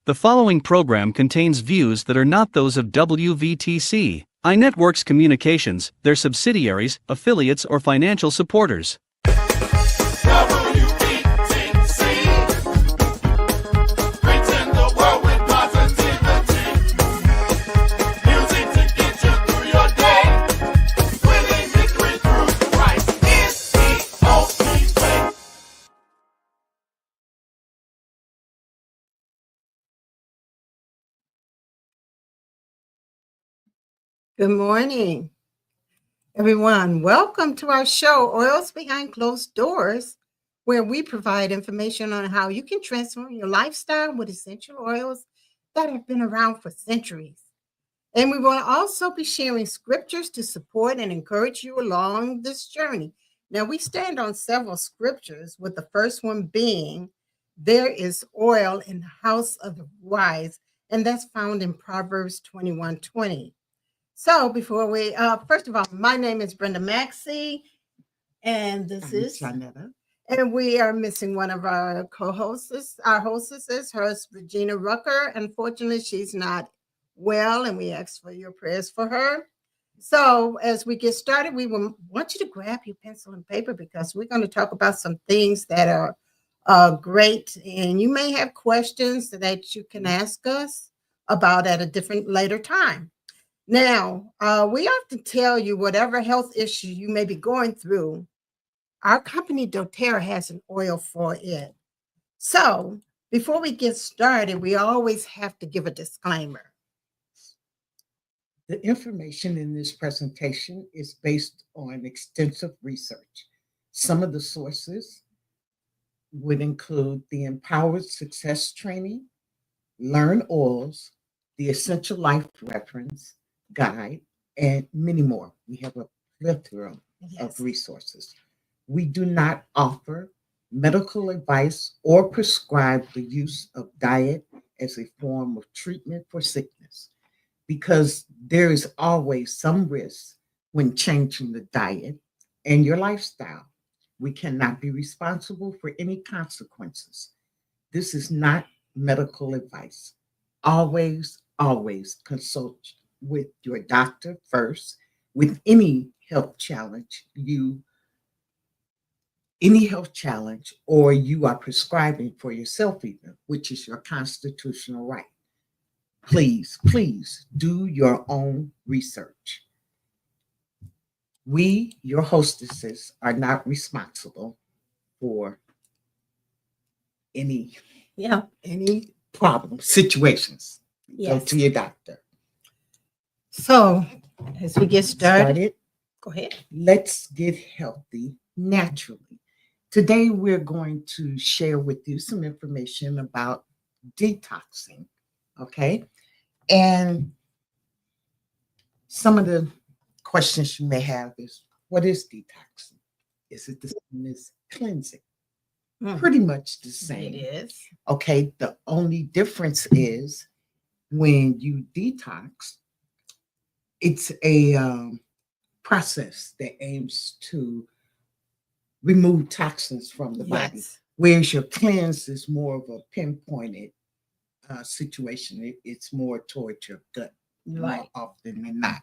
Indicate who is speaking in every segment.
Speaker 1: The following program contains views that are not those of WVTC, iNetworks Communications, their subsidiaries, affiliates, or financial supporters.
Speaker 2: WBTC, reaching the world with positivity. Music to get you through your day. Winning victory through Christ is the only way.
Speaker 3: Good morning, everyone. Welcome to our show, Oils Behind Closed Doors, where we provide information on how you can transform your lifestyle with essential oils that have been around for centuries. And we will also be sharing scriptures to support and encourage you along this journey. Now, we stand on several scriptures, with the first one being, "There is oil in the house of the wise," and that's found in Proverbs 21:20. So before we, first of all, my name is Brenda Maxey, and this is
Speaker 4: Janetta.
Speaker 3: and we are missing one of our co-hosts. Our hostesses, hers, Regina Rucker. Unfortunately, she's not well, and we ask for your prayers for her. So as we get started, we want you to grab your pencil and paper, because we're going to talk about some things that are great, and you may have questions that you can ask us about at a different later time. Now, we often tell you whatever health issue you may be going through, our company doTERRA has an oil for it. So before we get started, we always have to give a disclaimer.
Speaker 4: The information in this presentation is based on extensive research. Some of the sources would include the Empowered Success Training, Learn Oils, the Essential Life Reference Guide, and many more. We have a plethora of resources. We do not offer medical advice or prescribe the use of diet as a form of treatment for sickness, because there is always some risk when changing the diet and your lifestyle. We cannot be responsible for any consequences. This is not medical advice. Always consult with your doctor first with any health challenge or you are prescribing for yourself even, which is your constitutional right. Please do your own research. We, your hostesses, are not responsible for any problem situations. Go to your doctor.
Speaker 3: So as we get started, go ahead.
Speaker 4: Let's get healthy naturally. Today, we're going to share with you some information about detoxing, okay? And some of the questions you may have is, what is detoxing? Is it the same as cleansing? Pretty much the same.
Speaker 3: It is.
Speaker 4: Okay, the only difference is when you detox, it's a process that aims to remove toxins from the body, whereas your cleanse is more of a pinpointed situation. It's more towards your gut more often than not.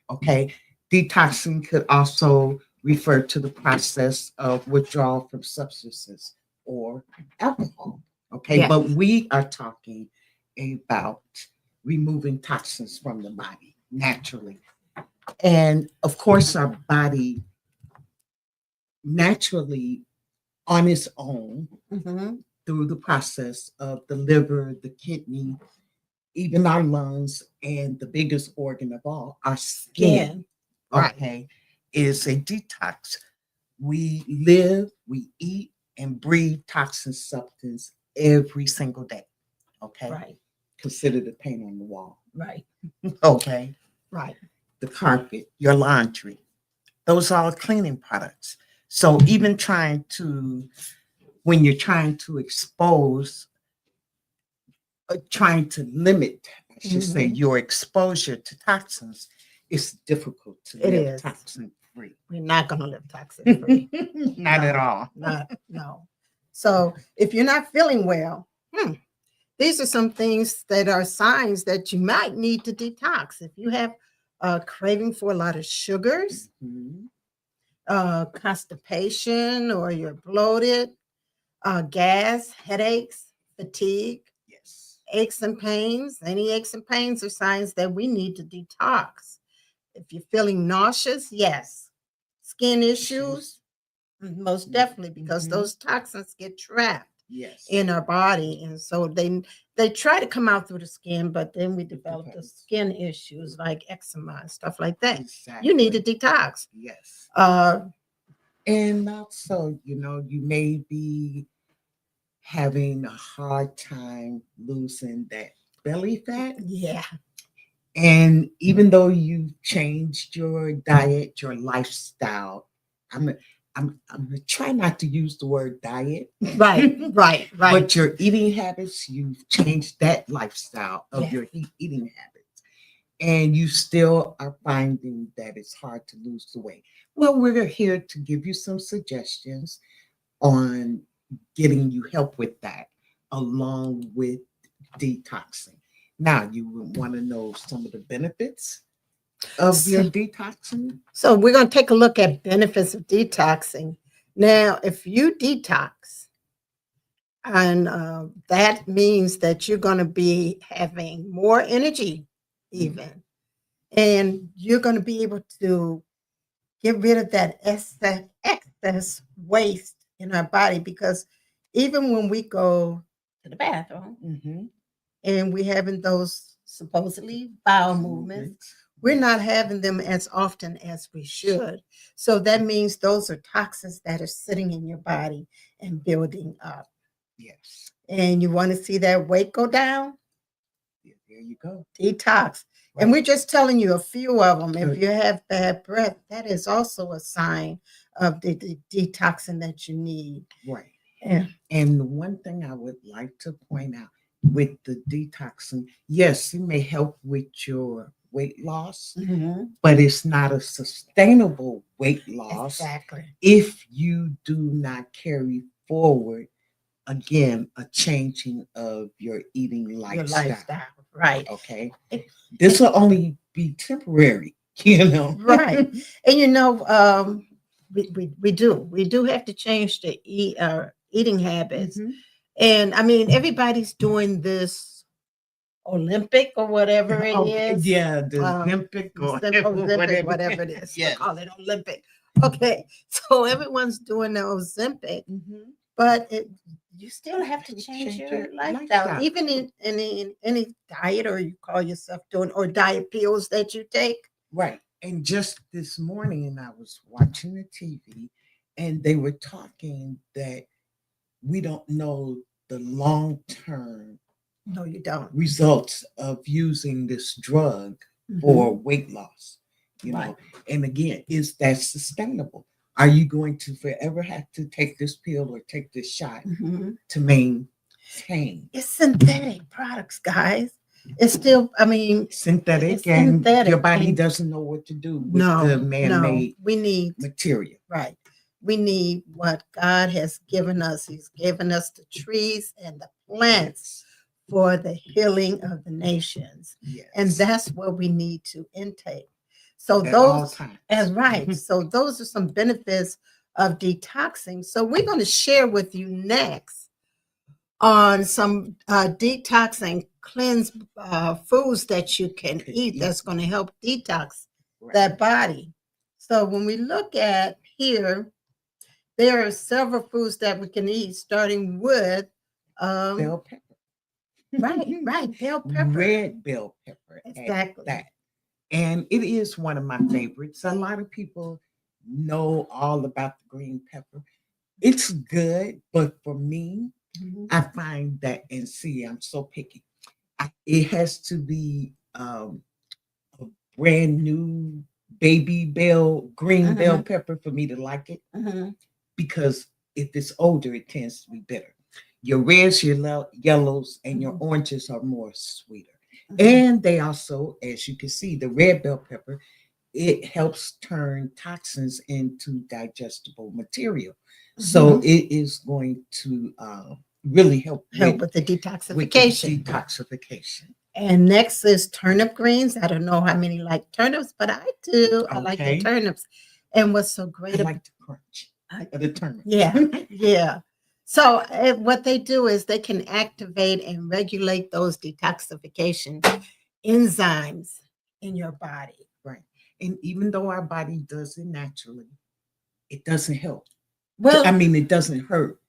Speaker 4: Okay, detoxing could also refer to the process of withdrawal from substances or alcohol. Okay, but we are talking about removing toxins from the body naturally. And of course, our body naturally on its own, through the process of the liver, the kidney, even our lungs, and the biggest organ of all, our skin, is a detox. We live, we eat, and breathe toxin substance every single day. Okay.
Speaker 3: Right.
Speaker 4: Consider the paint on the wall.
Speaker 3: Right.
Speaker 4: Okay.
Speaker 3: Right.
Speaker 4: The carpet, your laundry. Those are all cleaning products. So even when you're trying to limit, I should say, your exposure to toxins, it's difficult to live toxin free.
Speaker 3: We're not going to live toxin free.
Speaker 4: Not at all.
Speaker 3: No. So if you're not feeling well, these are some things that are signs that you might need to detox. If you have a craving for a lot of sugars,
Speaker 4: Mhm.
Speaker 3: constipation, or you're bloated, gas, headaches, fatigue,
Speaker 4: Yes.
Speaker 3: aches and pains. Any aches and pains are signs that we need to detox. If you're feeling nauseous, yes. Skin issues, most definitely, because
Speaker 4: Mhm.
Speaker 3: those toxins get trapped
Speaker 4: Yes.
Speaker 3: in our body, and so they try to come out through the skin, but then we develop the
Speaker 4: depends.
Speaker 3: skin issues like eczema and stuff like that.
Speaker 4: Exactly.
Speaker 3: You need to detox.
Speaker 4: Yes.
Speaker 3: Uh,
Speaker 4: And also, you may be having a hard time losing that belly fat.
Speaker 3: yeah,
Speaker 4: And even though you've changed your diet, your lifestyle, I'm I'm gonna try not to use the word diet.
Speaker 3: right, right, right.
Speaker 4: But your eating habits, you've changed that lifestyle of
Speaker 3: Yeah.
Speaker 4: your eating habits. And you still are finding that it's hard to lose the weight. Well, we're here to give you some suggestions on getting you help with that, along with detoxing. Now, you would want to know some of the benefits of your detoxing.
Speaker 3: So we're going to take a look at benefits of detoxing. Now, if you detox, and that means that you're going to be having more energy, even, and you're going to be able to get rid of that excess waste in our body. Because even when we go to the bathroom
Speaker 4: Mhm.
Speaker 3: and we're having those supposedly bowel movements, we're not having them as often as we should. So that means those are toxins that are sitting in your body and building up.
Speaker 4: Yes.
Speaker 3: And you want to see that weight go down?
Speaker 4: There you go.
Speaker 3: Detox. And we're just telling you a few of them. If
Speaker 4: Right.
Speaker 3: you have bad breath, that is also a sign of the detoxing that you need.
Speaker 4: Right.
Speaker 3: Yeah.
Speaker 4: And the one thing I would like to point out with the detoxing, yes, it may help with your weight loss,
Speaker 3: Mhm.
Speaker 4: but it's not a sustainable weight loss
Speaker 3: Exactly.
Speaker 4: if you do not carry forward, again, a changing of your eating
Speaker 3: Your
Speaker 4: lifestyle.
Speaker 3: lifestyle. Right.
Speaker 4: Okay.
Speaker 3: It-
Speaker 4: This will only be temporary,
Speaker 3: Right. And we do have to change the eating habits.
Speaker 4: Mhm.
Speaker 3: And I mean, everybody's doing this Olympic or whatever it
Speaker 4: Oh,
Speaker 3: is.
Speaker 4: yeah, the Olympic or
Speaker 3: Olympic, whatever it is.
Speaker 4: Yes.
Speaker 3: Yes. Call it Olympic. Okay. So everyone's doing the Ozempic,
Speaker 4: Mhm.
Speaker 3: but you still have to
Speaker 4: You
Speaker 3: change
Speaker 4: change
Speaker 3: your
Speaker 4: your
Speaker 3: lifestyle.
Speaker 4: lifestyle.
Speaker 3: Even in any diet, or you call yourself doing, or diet pills that you take.
Speaker 4: Right. And just this morning, I was watching the TV and they were talking that we don't know the long term
Speaker 3: No, you don't.
Speaker 4: results of using this drug
Speaker 3: Mhm.
Speaker 4: for weight loss.
Speaker 3: Right.
Speaker 4: And again, is that sustainable? Are you going to forever have to take this pill or take this shot
Speaker 3: Mhm.
Speaker 4: to maintain?
Speaker 3: It's synthetic products, guys. It's still, I mean,
Speaker 4: Synthetic,
Speaker 3: it's
Speaker 4: and
Speaker 3: synthetic,
Speaker 4: your body
Speaker 3: and-
Speaker 4: doesn't know what to do with
Speaker 3: no,
Speaker 4: the
Speaker 3: no,
Speaker 4: man-made
Speaker 3: we need,
Speaker 4: material.
Speaker 3: right. We need what God has given us. He's given us the trees and the plants for the healing of the nations.
Speaker 4: Yes.
Speaker 3: And that's what we need to intake. So
Speaker 4: At all
Speaker 3: those,
Speaker 4: times.
Speaker 3: and right. So those are some benefits of detoxing. So we're going to share with you next on some detoxing cleanse foods that you can eat that's going to help detox
Speaker 4: Right.
Speaker 3: that body. So when we look at here, there are several foods that we can eat, starting with
Speaker 4: Bell pepper.
Speaker 3: right, bell pepper.
Speaker 4: Red bell pepper. at
Speaker 3: Exactly.
Speaker 4: that. And it is one of my favorites. A lot of people know all about the green pepper. It's good, but for me,
Speaker 3: Mhm.
Speaker 4: I find that, and see, I'm so picky. It has to be a brand new baby green bell pepper for me to like it,
Speaker 3: Mhm.
Speaker 4: because if it's older, it tends to be bitter. Your reds, your yellows, and your oranges are more sweeter.
Speaker 3: Mhm.
Speaker 4: And they also, as you can see, the red bell pepper, it helps turn toxins into digestible material. So
Speaker 3: Mhm.
Speaker 4: it is going to really help
Speaker 3: with the
Speaker 4: with the
Speaker 3: detoxification.
Speaker 4: detoxification.
Speaker 3: And next is turnip greens. I don't know how many like turnips, but I do. I like the
Speaker 4: Okay.
Speaker 3: turnips. And what's so
Speaker 4: I
Speaker 3: great about
Speaker 4: like the crunch of the turnip.
Speaker 3: yeah, yeah. So what they do is they can activate and regulate those detoxification enzymes in your body.
Speaker 4: Right. And even though our body does it naturally, it doesn't help.
Speaker 3: Well,
Speaker 4: I mean, it doesn't hurt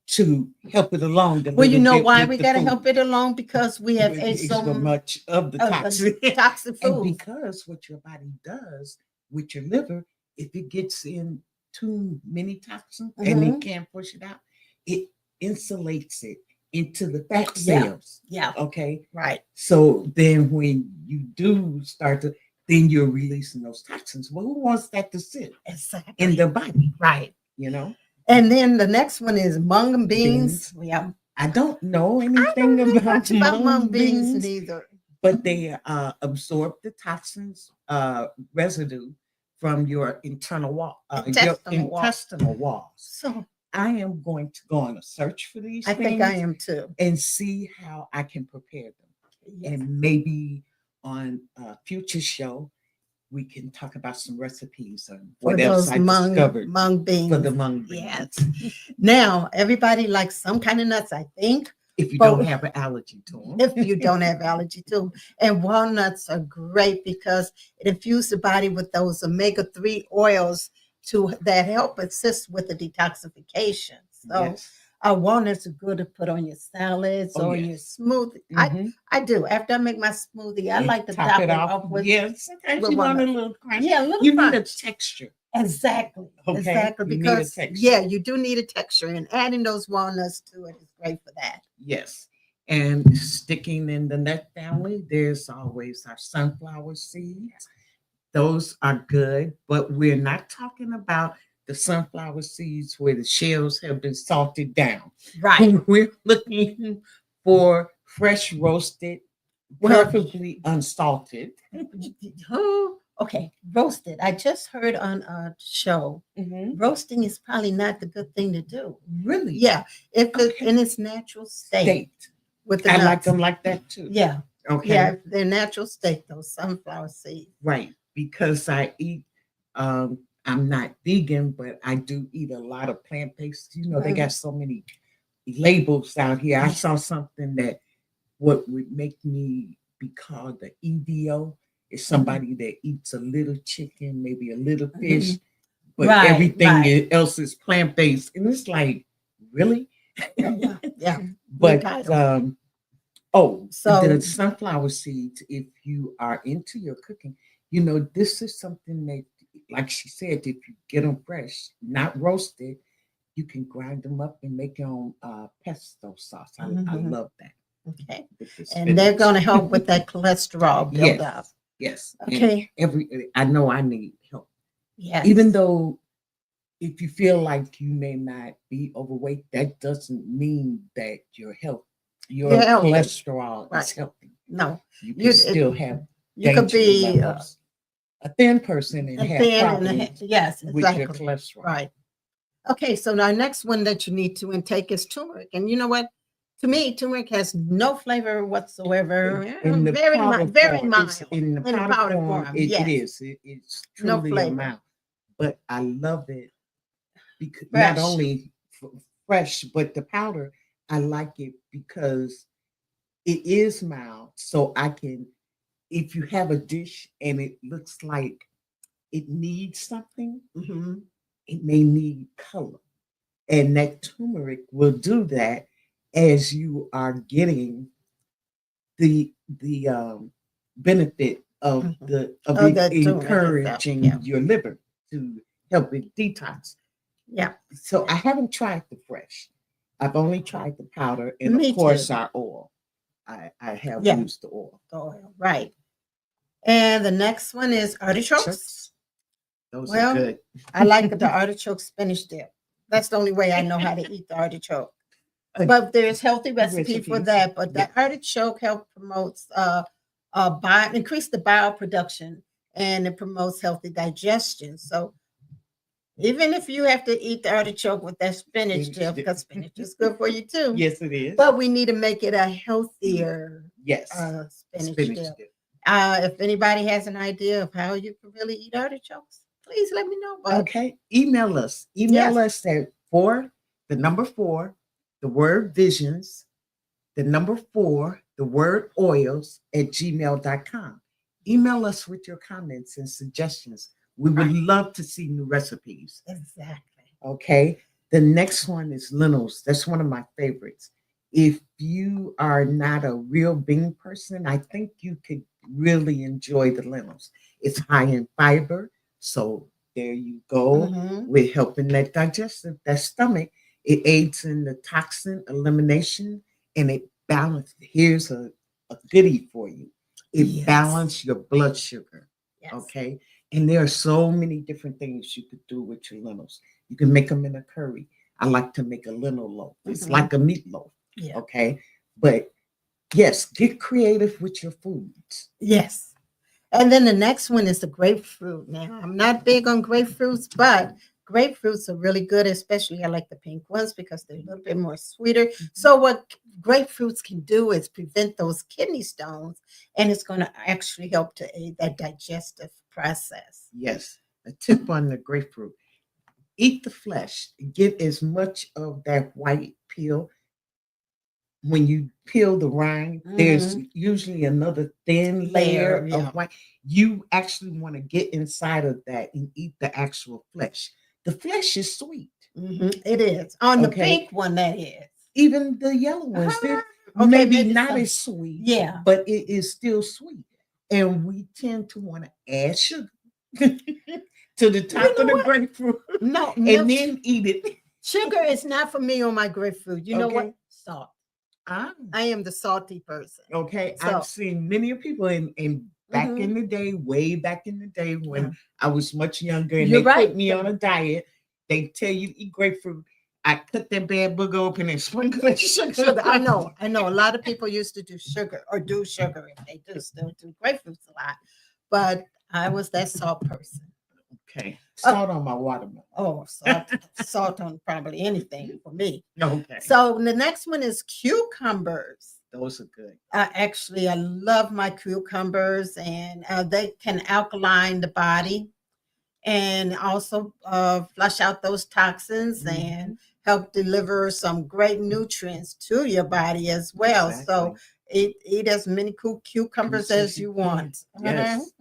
Speaker 4: to help it along.
Speaker 3: well, you know why we got to help it along? Because we have ate
Speaker 4: so
Speaker 3: so
Speaker 4: much of the
Speaker 3: of
Speaker 4: toxic.
Speaker 3: the toxic
Speaker 4: And
Speaker 3: foods.
Speaker 4: because what your body does with your liver, if it gets in too many toxins and
Speaker 3: Mhm.
Speaker 4: it can't push it out, it insulates it into the fat
Speaker 3: Yeah.
Speaker 4: cells.
Speaker 3: Yeah,
Speaker 4: Okay.
Speaker 3: right.
Speaker 4: So then when you do start to, then you're releasing those toxins. Well, who wants that to sit
Speaker 3: Exactly.
Speaker 4: in the body?
Speaker 3: Right.
Speaker 4: You know?
Speaker 3: And then the next one is mung beans. Yeah.
Speaker 4: I don't know
Speaker 3: I
Speaker 4: anything
Speaker 3: don't know
Speaker 4: about
Speaker 3: much about mung
Speaker 4: mung
Speaker 3: beans
Speaker 4: beans,
Speaker 3: neither.
Speaker 4: but they absorb the toxins residue from your internal wall,
Speaker 3: Intestinal wall.
Speaker 4: intestinal walls.
Speaker 3: So
Speaker 4: I am going to go on a search for these
Speaker 3: I
Speaker 4: things
Speaker 3: think I am too.
Speaker 4: and see how I can prepare them.
Speaker 3: Yes.
Speaker 4: And maybe on a future show, we can talk about some recipes and
Speaker 3: For
Speaker 4: what else
Speaker 3: those
Speaker 4: I discovered
Speaker 3: mung beans.
Speaker 4: for the mung beans.
Speaker 3: Yes. Now, everybody likes some kind of nuts, I think,
Speaker 4: If you
Speaker 3: But-
Speaker 4: don't have an allergy to them.
Speaker 3: if you don't have allergy to them. And walnuts are great because it infuses the body with those omega-3 oils that help assist with the detoxification. So
Speaker 4: Yes.
Speaker 3: walnuts are good to put on your salads
Speaker 4: Oh,
Speaker 3: or
Speaker 4: yes.
Speaker 3: your smoothie.
Speaker 4: Mhm.
Speaker 3: I do. After I make my smoothie, I
Speaker 4: And
Speaker 3: like to
Speaker 4: top
Speaker 3: top
Speaker 4: it
Speaker 3: it
Speaker 4: off.
Speaker 3: off with
Speaker 4: Yes, sometimes
Speaker 3: with
Speaker 4: you want a
Speaker 3: walnuts.
Speaker 4: little crunch.
Speaker 3: Yeah, a little
Speaker 4: You need a
Speaker 3: crunch.
Speaker 4: texture.
Speaker 3: Exactly.
Speaker 4: Okay,
Speaker 3: Exactly.
Speaker 4: you need a
Speaker 3: Because
Speaker 4: texture.
Speaker 3: yeah, you do need a texture, and adding those walnuts to it is great for that.
Speaker 4: Yes. And sticking in the nut family, there's always our sunflower seeds. Those are good, but we're not talking about the sunflower seeds where the shells have been salted down.
Speaker 3: Right.
Speaker 4: We're looking for fresh roasted,
Speaker 3: Well-
Speaker 4: preferably unsalted.
Speaker 3: Oh, okay. Roasted. I just heard on a show, roasting is probably not the good thing to do.
Speaker 4: Really?
Speaker 3: Yeah, if it's
Speaker 4: Okay.
Speaker 3: in its natural state
Speaker 4: State.
Speaker 3: with the
Speaker 4: I like
Speaker 3: nuts.
Speaker 4: them like that too.
Speaker 3: Yeah,
Speaker 4: Okay.
Speaker 3: yeah, if they're natural state, those sunflower seeds.
Speaker 4: Right. Because I eat, I'm not vegan, but I do eat a lot of plant-based. You know, they got so many labels out here. I saw something that what would make me be called the EDO is somebody that eats a little chicken, maybe a little fish, but
Speaker 3: Right,
Speaker 4: everything
Speaker 3: right.
Speaker 4: else is plant-based. And it's like, really?
Speaker 3: Yeah, yeah.
Speaker 4: But
Speaker 3: title.
Speaker 4: so the
Speaker 3: So-
Speaker 4: sunflower seeds, if you are into your cooking, you know, this is something that, like she said, if you get them fresh, not roasted, you can grind them up and make your own pesto sauce. I
Speaker 3: Mhm.
Speaker 4: love that.
Speaker 3: Okay.
Speaker 4: with the
Speaker 3: And they're
Speaker 4: spinach.
Speaker 3: going to help with that cholesterol buildup.
Speaker 4: Yes. And
Speaker 3: Okay.
Speaker 4: I know I need help.
Speaker 3: Yes.
Speaker 4: Even though if you feel like you may not be overweight, that doesn't mean that your
Speaker 3: You're healthy.
Speaker 4: cholesterol is
Speaker 3: Right.
Speaker 4: healthy.
Speaker 3: No,
Speaker 4: You can
Speaker 3: You-
Speaker 4: still have
Speaker 3: you could
Speaker 4: danger
Speaker 3: be
Speaker 4: levels. A thin person and have
Speaker 3: thin
Speaker 4: problems
Speaker 3: yes,
Speaker 4: with your
Speaker 3: exactly.
Speaker 4: cholesterol.
Speaker 3: Right. Okay, so our next one that you need to intake is turmeric. And you know what? To me, turmeric has no flavor whatsoever.
Speaker 4: In the
Speaker 3: Very
Speaker 4: powder
Speaker 3: mild, very
Speaker 4: form,
Speaker 3: mild.
Speaker 4: it's in the
Speaker 3: In the
Speaker 4: powder,
Speaker 3: powder
Speaker 4: form,
Speaker 3: form,
Speaker 4: it
Speaker 3: yes.
Speaker 4: is. It's
Speaker 3: No
Speaker 4: truly a
Speaker 3: flavor.
Speaker 4: mild. But I love it because
Speaker 3: Fresh.
Speaker 4: not only fresh, but the powder, I like it because it is mild. So I can, if you have a dish and it looks like it needs something,
Speaker 3: Mhm.
Speaker 4: it may need color. And that turmeric will do that as you are getting the benefit of
Speaker 3: Mhm.
Speaker 4: the
Speaker 3: Of
Speaker 4: it
Speaker 3: that turmeric itself,
Speaker 4: encouraging
Speaker 3: yeah.
Speaker 4: your liver to help it detox.
Speaker 3: Yeah.
Speaker 4: So I haven't tried the fresh. I've only tried the powder and
Speaker 3: Me
Speaker 4: of course
Speaker 3: too.
Speaker 4: our oil. I have
Speaker 3: Yeah.
Speaker 4: used the oil.
Speaker 3: The oil, right. And the next one is artichokes.
Speaker 4: Shucks. Those
Speaker 3: Well,
Speaker 4: are good.
Speaker 3: I like the artichoke spinach dip. That's the only way I know how to eat the artichoke.
Speaker 4: Uh,
Speaker 3: But there's healthy recipe for
Speaker 4: recipes,
Speaker 3: that. But the
Speaker 4: yeah.
Speaker 3: artichoke help promotes increase the bile production, and it promotes healthy digestion. So Even if you have to eat the artichoke with that spinach
Speaker 4: Spinach
Speaker 3: dip,
Speaker 4: dip.
Speaker 3: because spinach is good for you too.
Speaker 4: Yes, it is.
Speaker 3: But we need to make it a healthier
Speaker 4: Yes.
Speaker 3: spinach
Speaker 4: Spinach
Speaker 3: dip.
Speaker 4: dip.
Speaker 3: If anybody has an idea of how you can really eat artichokes, please let me know. But
Speaker 4: Okay. Email us. Email
Speaker 3: Yes.
Speaker 4: us at 4, the number 4, the word visions, the number 4, the word oils at gmail.com. Email us with your comments and suggestions. We would love to see new recipes.
Speaker 3: exactly.
Speaker 4: Okay. The next one is lentils. That's one of my favorites. If you are not a real bean person, I think you could really enjoy the lentils. It's high in fiber. So there you go.
Speaker 3: Mhm.
Speaker 4: We're helping that digestive, that stomach. It aids in the toxin elimination and it balances. Here's a goodie for you. It
Speaker 3: Yes.
Speaker 4: balances your blood sugar.
Speaker 3: Yes.
Speaker 4: Okay. And there are so many different things you could do with your lentils. You can make them in a curry. I like to make a lentil loaf. It's
Speaker 3: Mhm.
Speaker 4: like a meatloaf.
Speaker 3: Yeah.
Speaker 4: Okay. But yes, get creative with your foods.
Speaker 3: Yes. And then the next one is the grapefruit. Now, I'm not big on grapefruits, but grapefruits are really good, especially I like the pink ones because they're a little bit more sweeter. So, what grapefruits can do is prevent those kidney stones, and it's going to actually help to aid that digestive process.
Speaker 4: Yes. A tip on the grapefruit. Eat the flesh. Get as much of that white peel. When you peel the rind, there's usually another thin layer
Speaker 3: Layer, yeah.
Speaker 4: of white. You actually want to get inside of that and eat the actual flesh. The flesh is sweet.
Speaker 3: It is. On the
Speaker 4: Okay.
Speaker 3: pink one, that is.
Speaker 4: Even the yellow ones, they're
Speaker 3: Okay,
Speaker 4: maybe
Speaker 3: maybe
Speaker 4: not
Speaker 3: some.
Speaker 4: as sweet,
Speaker 3: Yeah.
Speaker 4: but it is still sweet. And we tend to want to add sugar to the top
Speaker 3: know
Speaker 4: of the
Speaker 3: what?
Speaker 4: grapefruit
Speaker 3: No,
Speaker 4: and
Speaker 3: milk,
Speaker 4: then eat it.
Speaker 3: sugar is not for me on my grapefruit. You know what?
Speaker 4: Okay.
Speaker 3: Salt.
Speaker 4: Ah,
Speaker 3: I am the salty person.
Speaker 4: okay.
Speaker 3: So-
Speaker 4: I've seen many of people in back
Speaker 3: Mhm.
Speaker 4: in the day, way back in the day when
Speaker 3: Yeah.
Speaker 4: I was much younger and
Speaker 3: You're
Speaker 4: they
Speaker 3: right.
Speaker 4: put me on a diet. They tell you to eat grapefruit. I cut that bad booger open and sprinkle that sugar.
Speaker 3: Sugar. I know. A lot of people used to do sugar or do sugar if they do still do grapefruits a lot. But I was that salt person.
Speaker 4: Okay. Salt on my watermelon.
Speaker 3: Oh, salt on probably anything for me.
Speaker 4: Okay.
Speaker 3: So the next one is cucumbers.
Speaker 4: Those are good.
Speaker 3: Actually, I love my cucumbers, and they can alkaline the body and also flush out those toxins and help deliver some great nutrients to your body as well. So eat as many cucumbers as you want.
Speaker 4: Yes.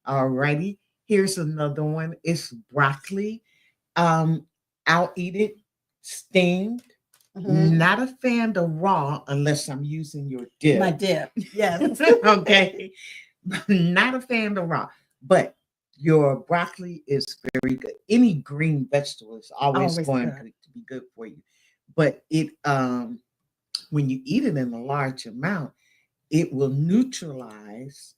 Speaker 4: All righty. Here's another one. It's broccoli. I'll eat it steamed.
Speaker 3: Mhm.
Speaker 4: Not a fan of raw unless I'm using your dip.
Speaker 3: My dip. Yes.
Speaker 4: Okay. Not a fan of raw, but your broccoli is very good. Any green vegetable is always
Speaker 3: Always
Speaker 4: going
Speaker 3: good.
Speaker 4: to be good for you. But it when you eat it in a large amount, it will neutralize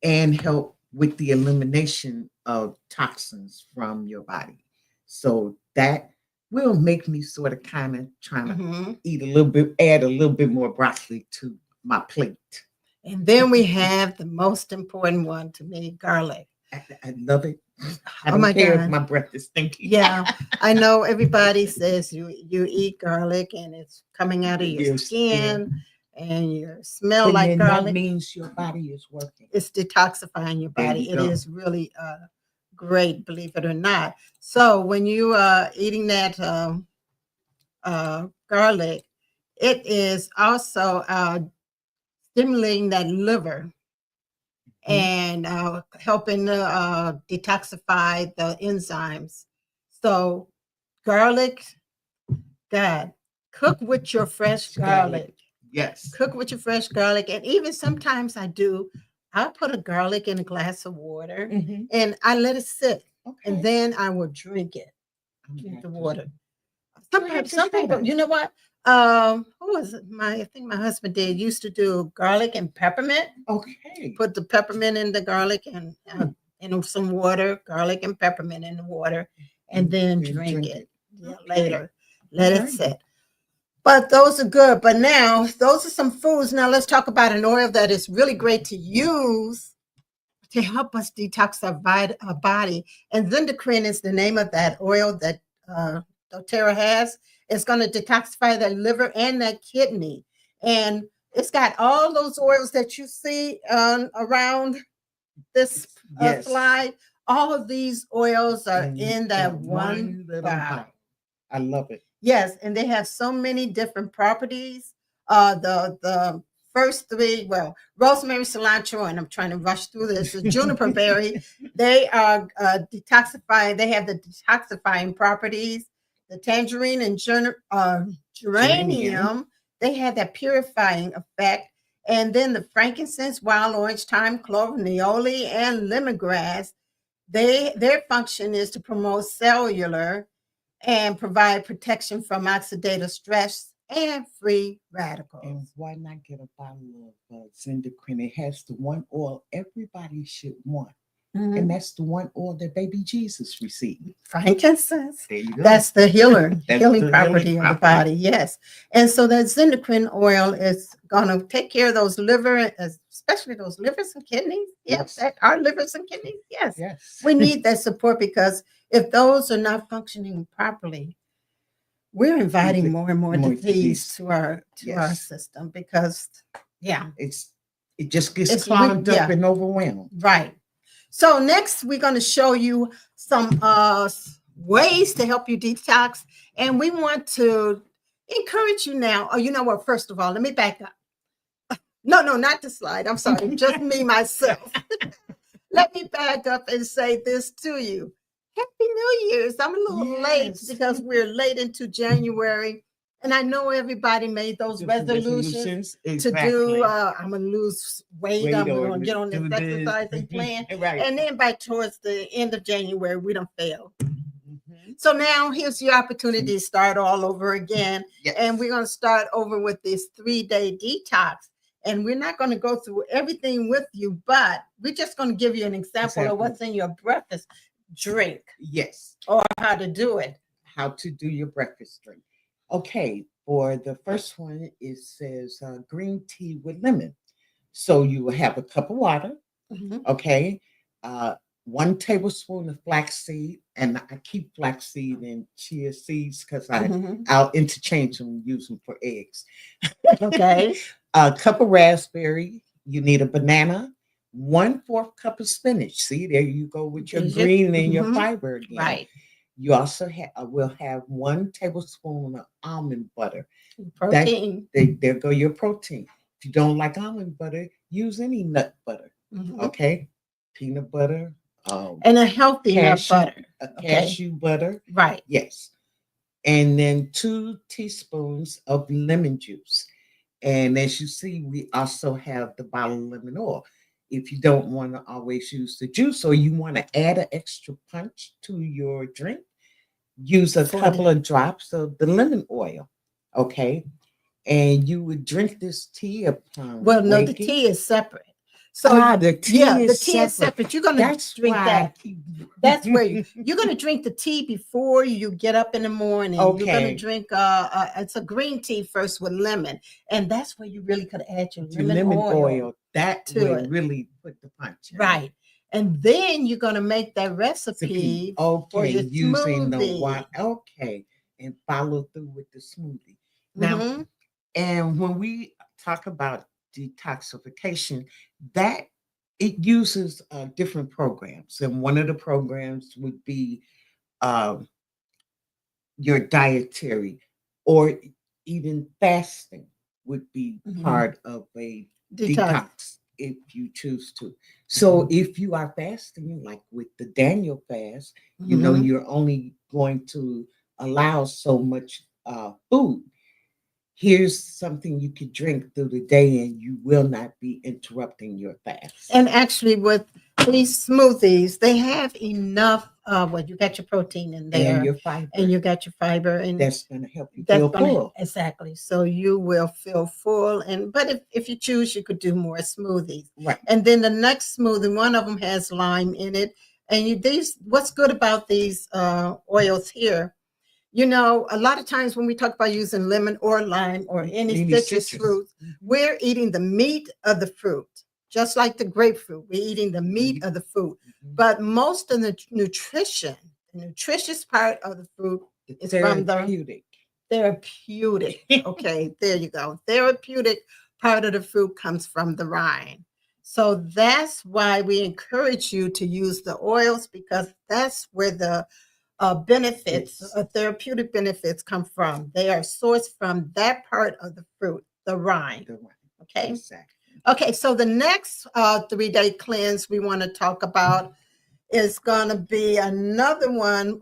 Speaker 4: and help with the elimination of toxins from your body. So that will make me sort of kind of trying to
Speaker 3: Mhm.
Speaker 4: eat a little bit, add a little bit more broccoli to my plate.
Speaker 3: And then we have the most important one to me, garlic.
Speaker 4: I love it. I
Speaker 3: Oh
Speaker 4: don't
Speaker 3: my
Speaker 4: care
Speaker 3: God.
Speaker 4: if my breath is stinky.
Speaker 3: Yeah, I know everybody says you eat garlic and it's coming out of your
Speaker 4: Your
Speaker 3: skin and you smell
Speaker 4: And
Speaker 3: like
Speaker 4: then that
Speaker 3: garlic.
Speaker 4: means your body is working.
Speaker 3: It's detoxifying your
Speaker 4: There
Speaker 3: body.
Speaker 4: you
Speaker 3: It
Speaker 4: go.
Speaker 3: is really great, believe it or not. So when you are eating that garlic, it is also stimulating that liver and helping to detoxify the enzymes. So garlic, God, cook with your fresh garlic.
Speaker 4: Yes.
Speaker 3: Cook with your fresh garlic. And even sometimes I'll put a garlic in a glass of water
Speaker 4: Mhm.
Speaker 3: and I let it sit.
Speaker 4: Okay.
Speaker 3: And then I will drink it.
Speaker 4: I'm
Speaker 3: Drink
Speaker 4: gonna
Speaker 3: the
Speaker 4: have to-
Speaker 3: water.
Speaker 4: I'm gonna have to
Speaker 3: Some
Speaker 4: try
Speaker 3: people,
Speaker 4: that.
Speaker 3: you know what? Who was it? I think my husband did used to do garlic and peppermint.
Speaker 4: Okay.
Speaker 3: Put the peppermint in the garlic and some water, garlic and peppermint in the water, and then
Speaker 4: Then
Speaker 3: drink
Speaker 4: drink
Speaker 3: it.
Speaker 4: it.
Speaker 3: Yeah,
Speaker 4: Okay.
Speaker 3: later. Let it
Speaker 4: Alright.
Speaker 3: sit. But those are good. But now those are some foods. Now let's talk about an oil that is really great to use to help us detox our body. And Zindequin is the name of that oil that doTERRA has. It's going to detoxify that liver and that kidney. And it's got all those oils that you see around this
Speaker 4: Yes.
Speaker 3: slide. All of these oils are in that
Speaker 4: in
Speaker 3: one
Speaker 4: little
Speaker 3: bottle.
Speaker 4: bottle. I love it.
Speaker 3: Yes, and they have so many different properties. The first three, well, rosemary, cilantro, and I'm trying to rush through this. The juniper berry, they are detoxifying. They have the detoxifying properties. The tangerine and geranium, they have that purifying effect. And then the frankincense, wild orange, thyme, clove, neoli, and lemongrass, their function is to promote cellular and provide protection from oxidative stress and free radicals.
Speaker 4: And why not get a bottle of Zindequin? It has the one oil everybody should want.
Speaker 3: Mhm.
Speaker 4: And that's the one oil that baby Jesus received.
Speaker 3: Frankincense.
Speaker 4: There you go.
Speaker 3: That's the healing
Speaker 4: That's
Speaker 3: healing
Speaker 4: the
Speaker 3: property
Speaker 4: healing
Speaker 3: of the
Speaker 4: property.
Speaker 3: body. Yes. And so that Zindequin oil is going to take care of those liver, especially those livers and kidneys. Yes.
Speaker 4: Yes.
Speaker 3: Our livers and kidneys. Yes.
Speaker 4: Yes.
Speaker 3: We need that support because if those are not functioning properly, we're inviting more and more
Speaker 4: More
Speaker 3: disease
Speaker 4: disease.
Speaker 3: to our
Speaker 4: Yes.
Speaker 3: system because, yeah,
Speaker 4: It just gets
Speaker 3: It's
Speaker 4: clogged
Speaker 3: weak,
Speaker 4: up
Speaker 3: yeah.
Speaker 4: and overwhelmed.
Speaker 3: right. So next, we're going to show you some ways to help you detox, and we want to encourage you now. Oh, you know what? First of all, let me back up. No, not the slide. I'm sorry, just me myself. Let me back up and say this to you. Happy New Year's. I'm a little late
Speaker 4: Yes.
Speaker 3: because we're late into January, and I know everybody made those
Speaker 4: The
Speaker 3: resolutions to
Speaker 4: exactly.
Speaker 3: do. I'm gonna lose weight. I'm
Speaker 4: or
Speaker 3: gonna get on this
Speaker 4: do this.
Speaker 3: exercising plan.
Speaker 4: Right.
Speaker 3: And then by towards the end of January, we don't fail.
Speaker 4: Mhm.
Speaker 3: So now here's your opportunity to start all over again.
Speaker 4: Yes.
Speaker 3: And we're going to start over with this 3-day detox. And we're not going to go through everything with you, but we're just going to give you an example of what's in your breakfast drink
Speaker 4: Yes.
Speaker 3: or how to do it.
Speaker 4: How to do your breakfast drink. Okay. For the first one, it says green tea with lemon. So you will have a cup of water.
Speaker 3: Mhm.
Speaker 4: Okay. 1 tablespoon of flaxseed, and I keep flaxseed and chia seeds because
Speaker 3: Mhm.
Speaker 4: I'll interchange them and use them for eggs.
Speaker 3: Okay.
Speaker 4: A cup of raspberry. You need a banana. 1/4 cup of spinach. See, there you go with your
Speaker 3: Is it?
Speaker 4: green and your
Speaker 3: Mhm.
Speaker 4: fiber again.
Speaker 3: Right.
Speaker 4: You also will have 1 tablespoon of almond butter.
Speaker 3: Protein.
Speaker 4: There go your protein. If you don't like almond butter, use any nut butter.
Speaker 3: Mhm.
Speaker 4: Okay, peanut butter,
Speaker 3: And a healthy nut
Speaker 4: cashew,
Speaker 3: butter.
Speaker 4: a
Speaker 3: Okay.
Speaker 4: cashew butter.
Speaker 3: Right.
Speaker 4: Yes, and then 2 teaspoons of lemon juice. And as you see, we also have the bottled lemon oil. If you don't want to always use the juice or you want to add an extra punch to your drink, use a
Speaker 3: For
Speaker 4: couple of drops of the lemon oil. Okay. And you would drink this tea upon
Speaker 3: Well, no, the
Speaker 4: waking.
Speaker 3: tea is separate. So
Speaker 4: the tea
Speaker 3: yeah,
Speaker 4: is
Speaker 3: the tea is separate. You're gonna
Speaker 4: That's
Speaker 3: drink
Speaker 4: why
Speaker 3: that.
Speaker 4: I keep-
Speaker 3: That's where you're gonna drink the tea before you get up in the morning. You're gonna
Speaker 4: Okay.
Speaker 3: drink it's a green tea first with lemon, and that's where you really could add your
Speaker 4: your
Speaker 3: lemon, oil.
Speaker 4: that
Speaker 3: to
Speaker 4: would
Speaker 3: it.
Speaker 4: really put the punch in.
Speaker 3: Right. And then you're gonna make that recipe for
Speaker 4: Okay,
Speaker 3: your
Speaker 4: using the
Speaker 3: smoothie.
Speaker 4: one. Okay, and follow through with the smoothie. Now,
Speaker 3: Mhm.
Speaker 4: and when we talk about detoxification, that it uses different programs, and one of the programs would be um, your dietary, or even fasting would be
Speaker 3: Mhm.
Speaker 4: part of a
Speaker 3: Detox.
Speaker 4: detox if you choose to. So if you are fasting, like with the Daniel fast, you know
Speaker 3: Mhm.
Speaker 4: you're only going to allow so much food. Here's something you could drink through the day, and you will not be interrupting your fast.
Speaker 3: And actually, with these smoothies, they have enough. Well, you got your protein in there,
Speaker 4: And your fiber.
Speaker 3: and you got your fiber, and
Speaker 4: That's going to help you
Speaker 3: that's
Speaker 4: feel
Speaker 3: gonna
Speaker 4: full.
Speaker 3: exactly. So you will feel full, but if you choose, you could do more smoothies.
Speaker 4: Right.
Speaker 3: And then the next smoothie, one of them has lime in it, and what's good about these oils here? You know, a lot of times when we talk about using lemon or lime or any citrus fruit, we're eating the meat of the fruit. just like the grapefruit. We're eating the meat of the fruit,
Speaker 4: Mhm.
Speaker 3: but most of the nutrition, the nutritious part of the fruit, it's from the
Speaker 4: Therapeutic.
Speaker 3: therapeutic. Okay, there you go. Therapeutic part of the fruit comes from the rind. So that's why we encourage you to use the oils, because that's where the benefits,
Speaker 4: Yes.
Speaker 3: therapeutic benefits come from. They are sourced from that part of the fruit, the rind.
Speaker 4: The one.
Speaker 3: Okay.
Speaker 4: Exactly.
Speaker 3: Okay. So the next 3-day cleanse we want to talk about is going to be another one.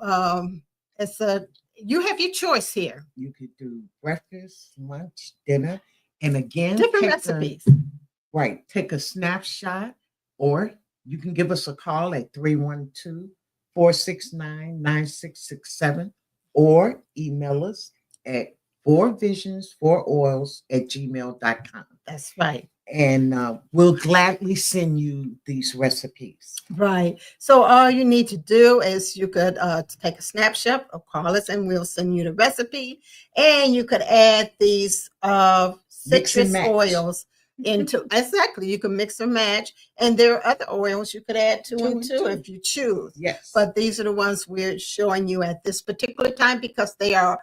Speaker 3: You have your choice here.
Speaker 4: You could do breakfast, lunch, dinner, and again,
Speaker 3: Different
Speaker 4: take
Speaker 3: recipes.
Speaker 4: take a snapshot, or you can give us a call at 312-469-9667, or email us at 4visions4oils@gmail.com.
Speaker 3: That's right.
Speaker 4: And we'll gladly send you these recipes.
Speaker 3: Right. So all you need to do is you could take a snapshot or call us, and we'll send you the recipe. And you could add these
Speaker 4: Mix and
Speaker 3: citrus
Speaker 4: match.
Speaker 3: oils into exactly. You can mix and match, and there are other oils you could add two and two if you choose.
Speaker 4: Yes.
Speaker 3: But these are the ones we're showing you at this particular time because the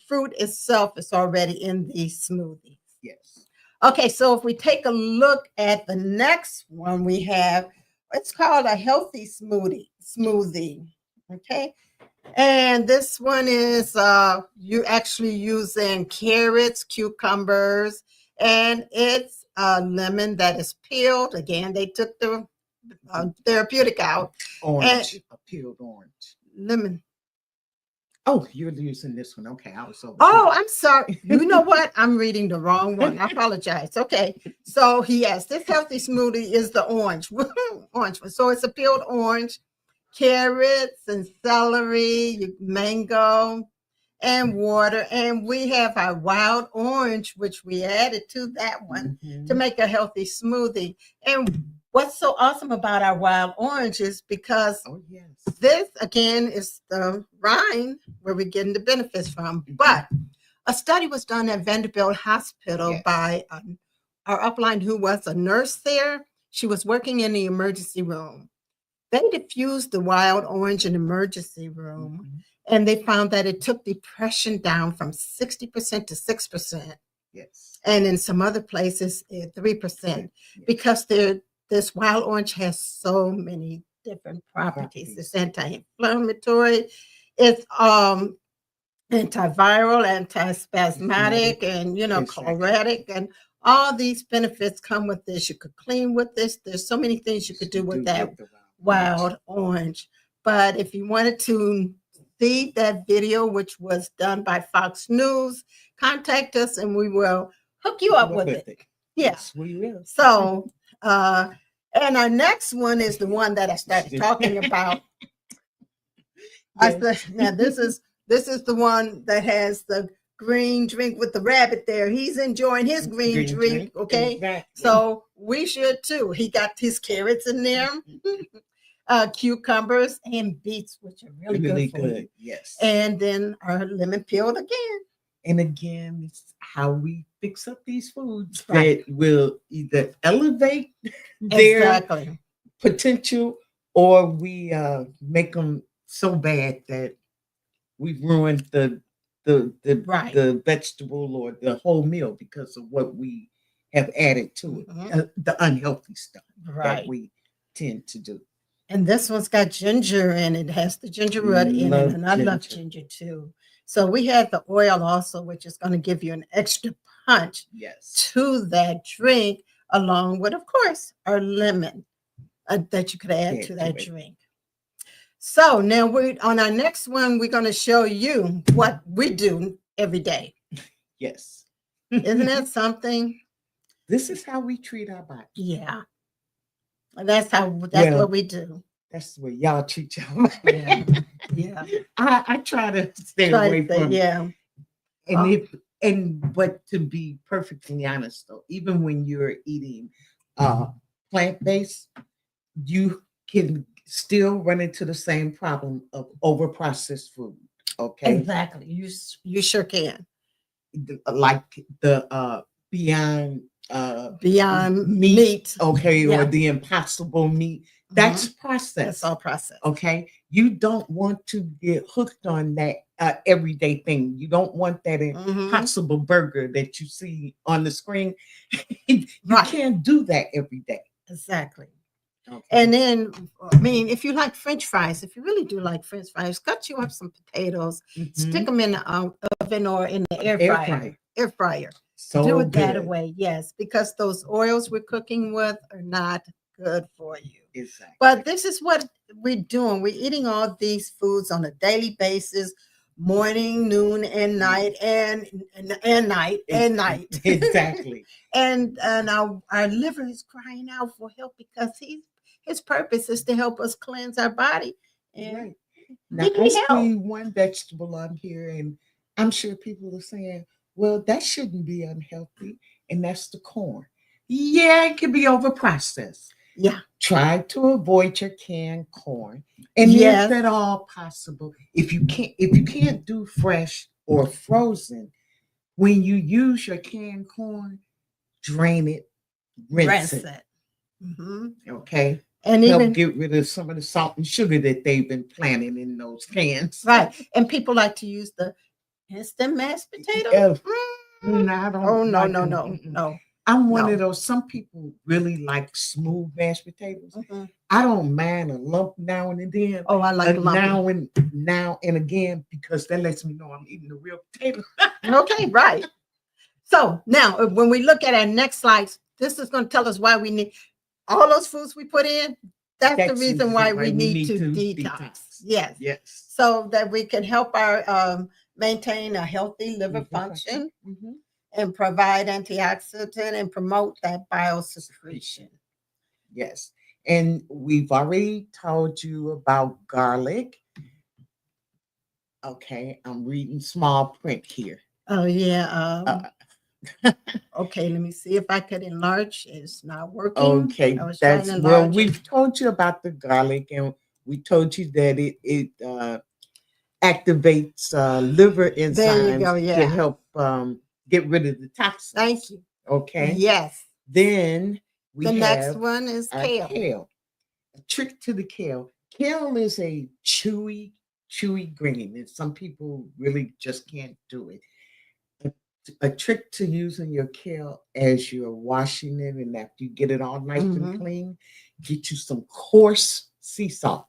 Speaker 3: fruit itself is already in these smoothies.
Speaker 4: yes.
Speaker 3: Okay, so if we take a look at the next one we have, it's called a healthy smoothie. Okay. And this one is you actually using carrots, cucumbers, and it's lemon that is peeled. Again, they took the therapeutic out.
Speaker 4: Orange, a peeled orange.
Speaker 3: Lemon.
Speaker 4: Oh, you're using this one. Okay, I was over.
Speaker 3: Oh, I'm sorry. You know what? I'm reading the wrong one. I apologize. Okay. So yes, this healthy smoothie is the orange. Orange one. So it's a peeled orange, carrots and celery, mango, and water. And we have our wild orange, which we added to that one to make a healthy smoothie. And what's so awesome about our wild orange is because
Speaker 4: Oh, yes.
Speaker 3: this, again, is the rind where we're getting the benefits from. But a study was done at Vanderbilt Hospital
Speaker 4: Yes.
Speaker 3: by our upline who was a nurse there. She was working in the emergency room. They diffused the wild orange in the emergency room,
Speaker 4: Mhm.
Speaker 3: and they found that it took depression down from 60% to 6%.
Speaker 4: Yes.
Speaker 3: And in some other places, 3%,
Speaker 4: Yes.
Speaker 3: because this wild orange has so many different properties. It's anti-inflammatory, it's antiviral, antispasmodic, and
Speaker 4: Exactly.
Speaker 3: choletic, and all these benefits come with this. You could clean with this. There's so many things you could do with that
Speaker 4: the
Speaker 3: wild orange. But if you wanted to see that video, which was done by Fox News, contact us and we will hook you up with it. Yeah.
Speaker 4: Yes, we will.
Speaker 3: So, and our next one is the one that I started talking about. I
Speaker 4: Yes.
Speaker 3: said, now this is the one that has the green drink with the rabbit there. He's enjoying his green drink. Okay.
Speaker 4: Exactly.
Speaker 3: So we should too. He got his carrots in there, cucumbers and beets, which are really good for you.
Speaker 4: Yes.
Speaker 3: And then our lemon peeled again.
Speaker 4: And again, it's how we fix up these foods
Speaker 3: Right.
Speaker 4: that will either elevate their
Speaker 3: Exactly.
Speaker 4: potential, or we make them so bad that we've ruined the
Speaker 3: Right.
Speaker 4: the vegetable or the whole meal because of what we have added to it,
Speaker 3: Mhm.
Speaker 4: the unhealthy stuff
Speaker 3: Right.
Speaker 4: that we tend to do.
Speaker 3: And this one's got ginger in it. It has the ginger root in it.
Speaker 4: Love
Speaker 3: And I love
Speaker 4: ginger.
Speaker 3: ginger too. So we had the oil also, which is going to give you an extra punch
Speaker 4: Yes.
Speaker 3: to that drink, along with, of course, our lemon that you could add
Speaker 4: Add
Speaker 3: to
Speaker 4: to
Speaker 3: that
Speaker 4: it.
Speaker 3: drink. So now on our next one, we're going to show you what we do every day.
Speaker 4: Yes.
Speaker 3: Isn't that something?
Speaker 4: This is how we treat our body.
Speaker 3: Yeah. That's
Speaker 4: Well,
Speaker 3: what we do.
Speaker 4: That's the way y'all treat y'all body.
Speaker 3: Yeah. Yeah.
Speaker 4: I try to stay
Speaker 3: Try
Speaker 4: away
Speaker 3: to say,
Speaker 4: from
Speaker 3: yeah.
Speaker 4: but to be perfectly honest though, even when you're eating plant-based, you can still run into the same problem of over-processed food. Okay.
Speaker 3: Exactly. You sure can.
Speaker 4: Like the Beyond
Speaker 3: Beyond
Speaker 4: meat,
Speaker 3: meat.
Speaker 4: okay,
Speaker 3: Yeah.
Speaker 4: or the impossible meat. That's
Speaker 3: That's
Speaker 4: processed.
Speaker 3: all processed.
Speaker 4: Okay, you don't want to get hooked on that everyday thing. You don't want that
Speaker 3: Mhm.
Speaker 4: impossible burger that you see on the screen. You
Speaker 3: Right.
Speaker 4: can't do that every day.
Speaker 3: Exactly.
Speaker 4: Okay.
Speaker 3: And then, I mean, if you like French fries, if you really do like French fries, cut you up some potatoes, stick
Speaker 4: Mhm.
Speaker 3: them in the oven or in the air
Speaker 4: Air
Speaker 3: fryer.
Speaker 4: fryer.
Speaker 3: Air fryer.
Speaker 4: So
Speaker 3: Do it that
Speaker 4: good.
Speaker 3: way, yes, because those oils we're cooking with are not good for you.
Speaker 4: Exactly.
Speaker 3: But this is what we're doing. We're eating all these foods on a daily basis, morning, noon, and night, and night, and night.
Speaker 4: Exactly.
Speaker 3: and our liver is crying out for help because his purpose is to help us cleanse our body. And
Speaker 4: Right. Now
Speaker 3: we
Speaker 4: I
Speaker 3: need help.
Speaker 4: see one vegetable on here, and I'm sure people are saying, well, that shouldn't be unhealthy, and that's the corn. Yeah, it can be overprocessed.
Speaker 3: Yeah.
Speaker 4: Try to avoid your canned corn. And
Speaker 3: Yes.
Speaker 4: if at all possible, if you can't do fresh or frozen, when you use your canned corn, drain it, rinse it.
Speaker 3: Mhm.
Speaker 4: Okay.
Speaker 3: And
Speaker 4: Help
Speaker 3: even
Speaker 4: get rid of some of the salt and sugar that they've been planting in those cans.
Speaker 3: right, and people like to use the instant mashed potato.
Speaker 4: Yeah.
Speaker 3: Mm.
Speaker 4: I don't
Speaker 3: Oh no,
Speaker 4: like
Speaker 3: no,
Speaker 4: them.
Speaker 3: no,
Speaker 4: Mm-mm.
Speaker 3: no.
Speaker 4: I'm one
Speaker 3: No.
Speaker 4: of those. Some people really like smooth mashed potatoes.
Speaker 3: Mhm.
Speaker 4: I don't mind a lump now and then.
Speaker 3: Oh, I like lumpy.
Speaker 4: Now and again, because that lets me know I'm eating a real potato.
Speaker 3: Okay, right. So now, when we look at our next slides, this is going to tell us why we need all those foods we put in. That's the reason why we need to detox. Yes.
Speaker 4: Yes.
Speaker 3: So that we can help our maintain a healthy liver function
Speaker 4: Mhm.
Speaker 3: and provide antioxidant and promote that biosecretion.
Speaker 4: Yes. And we've already told you about garlic. Okay, I'm reading small print here.
Speaker 3: Oh yeah.
Speaker 4: Uh,
Speaker 3: Okay, let me see if I could enlarge. It's not working.
Speaker 4: Okay,
Speaker 3: I was trying
Speaker 4: that's
Speaker 3: to
Speaker 4: well.
Speaker 3: enlarge it.
Speaker 4: We've told you about the garlic, and we told you that it activates liver
Speaker 3: There you
Speaker 4: enzymes
Speaker 3: go.
Speaker 4: to
Speaker 3: Yeah.
Speaker 4: help get rid of the toxins.
Speaker 3: Thank you.
Speaker 4: Okay.
Speaker 3: Yes.
Speaker 4: Then we
Speaker 3: The next
Speaker 4: have
Speaker 3: one is
Speaker 4: our
Speaker 3: kale.
Speaker 4: kale. A trick to the kale. Kale is a chewy green, and some people really just can't do it. A trick to using your kale as you're washing it, and after you get it all nice and
Speaker 3: Mhm.
Speaker 4: clean, get you some coarse sea salt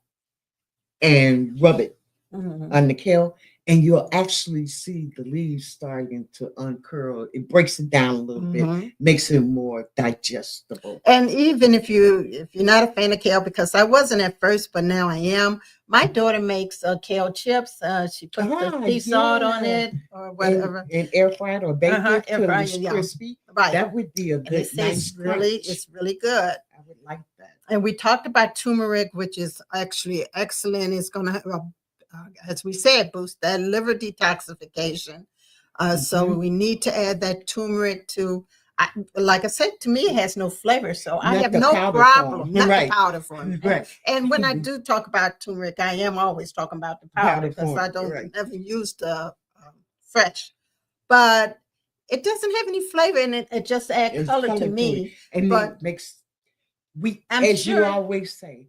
Speaker 4: and rub it
Speaker 3: Mhm.
Speaker 4: on the kale, and you'll actually see the leaves starting to uncurl. It breaks it down a little bit,
Speaker 3: Mhm.
Speaker 4: makes it more digestible.
Speaker 3: And even if you're not a fan of kale, because I wasn't at first, but now I am. My daughter makes kale chips. She puts the sea salt on
Speaker 4: Yeah.
Speaker 3: it or whatever.
Speaker 4: And air fried or baked
Speaker 3: Uh-huh,
Speaker 4: it
Speaker 3: air
Speaker 4: till
Speaker 3: fryer,
Speaker 4: it's
Speaker 3: yeah.
Speaker 4: crispy.
Speaker 3: Right.
Speaker 4: That would be a
Speaker 3: And they
Speaker 4: good,
Speaker 3: say
Speaker 4: nice
Speaker 3: it's really good.
Speaker 4: I would like that.
Speaker 3: And we talked about turmeric, which is actually excellent. It's going to, as we said, boost that liver detoxification. So
Speaker 4: Mhm.
Speaker 3: we need to add that turmeric to, like I said, to me, it has no flavor. So I
Speaker 4: Not
Speaker 3: have
Speaker 4: the
Speaker 3: no
Speaker 4: powder
Speaker 3: problem.
Speaker 4: form.
Speaker 3: Not
Speaker 4: Right.
Speaker 3: the powder form.
Speaker 4: Right.
Speaker 3: And when I do talk about turmeric, I am always talking about the powder
Speaker 4: Powder
Speaker 3: because
Speaker 4: form,
Speaker 3: I don't
Speaker 4: right.
Speaker 3: never use the fresh. But it doesn't have any flavor in it. It just adds
Speaker 4: It's
Speaker 3: color to
Speaker 4: color to
Speaker 3: me.
Speaker 4: it. And
Speaker 3: But
Speaker 4: it makes we
Speaker 3: I'm
Speaker 4: as you
Speaker 3: sure-
Speaker 4: always say,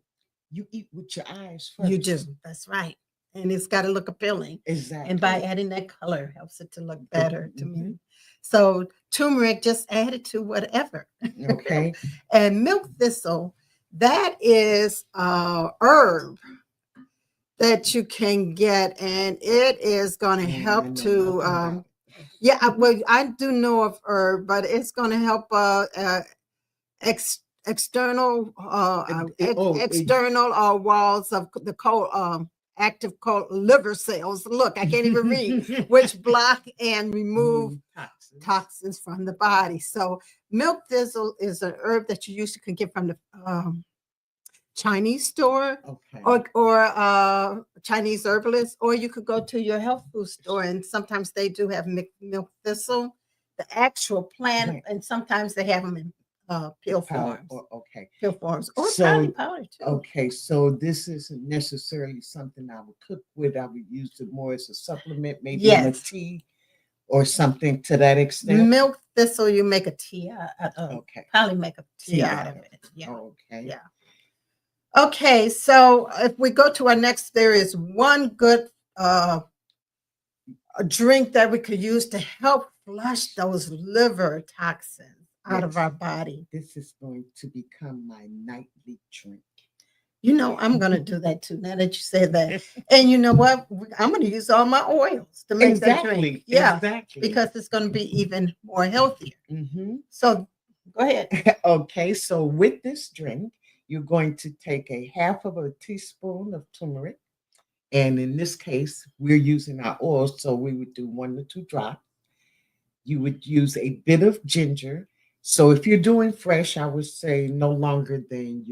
Speaker 4: you eat with your eyes first.
Speaker 3: you do. That's right. And it's got to look appealing.
Speaker 4: Exactly.
Speaker 3: And by adding that color helps it to look better to me.
Speaker 4: Mhm.
Speaker 3: So turmeric, just add it to whatever.
Speaker 4: Okay.
Speaker 3: And milk thistle, that is a herb that you can get, and it is going to
Speaker 4: I
Speaker 3: help
Speaker 4: know
Speaker 3: to
Speaker 4: nothing about it.
Speaker 3: yeah, well, I do know of herb, but it's going to help external external walls of the active liver cells. Look, I can't even read, which block and remove toxins from the body. So milk thistle is an herb that you usually can get from the Chinese store
Speaker 4: Okay.
Speaker 3: or Chinese herbalist, or you could go to your health food store, and sometimes they do have milk thistle, the actual plant,
Speaker 4: Right.
Speaker 3: and sometimes they have them in pill
Speaker 4: Powder.
Speaker 3: forms,
Speaker 4: Okay.
Speaker 3: pill forms, or
Speaker 4: So-
Speaker 3: powder powder too.
Speaker 4: Okay, so this isn't necessarily something I would cook with. I would use it more as a supplement, maybe in a
Speaker 3: Yes.
Speaker 4: tea or something to that extent?
Speaker 3: Milk thistle, you make a tea
Speaker 4: Okay.
Speaker 3: probably make a tea
Speaker 4: Tea
Speaker 3: out
Speaker 4: out
Speaker 3: of
Speaker 4: of
Speaker 3: it. Yeah.
Speaker 4: Okay.
Speaker 3: Yeah. Okay, so if we go to our next, there is one good a drink that we could use to help flush those liver toxins out of
Speaker 4: Yes.
Speaker 3: our body.
Speaker 4: This is going to become my nightly drink.
Speaker 3: You know, I'm going to do that too, now that you said that. And you know what? I'm going to use all my oils to make that drink.
Speaker 4: Exactly.
Speaker 3: Yeah,
Speaker 4: Exactly.
Speaker 3: because it's going to be even more healthier.
Speaker 4: Mhm.
Speaker 3: So go ahead.
Speaker 4: Okay, so with this drink, you're going to take a half of a teaspoon of turmeric. And in this case, we're using our oil, so we would do 1 to 2 drops. You would use a bit of ginger. So if you're doing fresh, I would say no longer than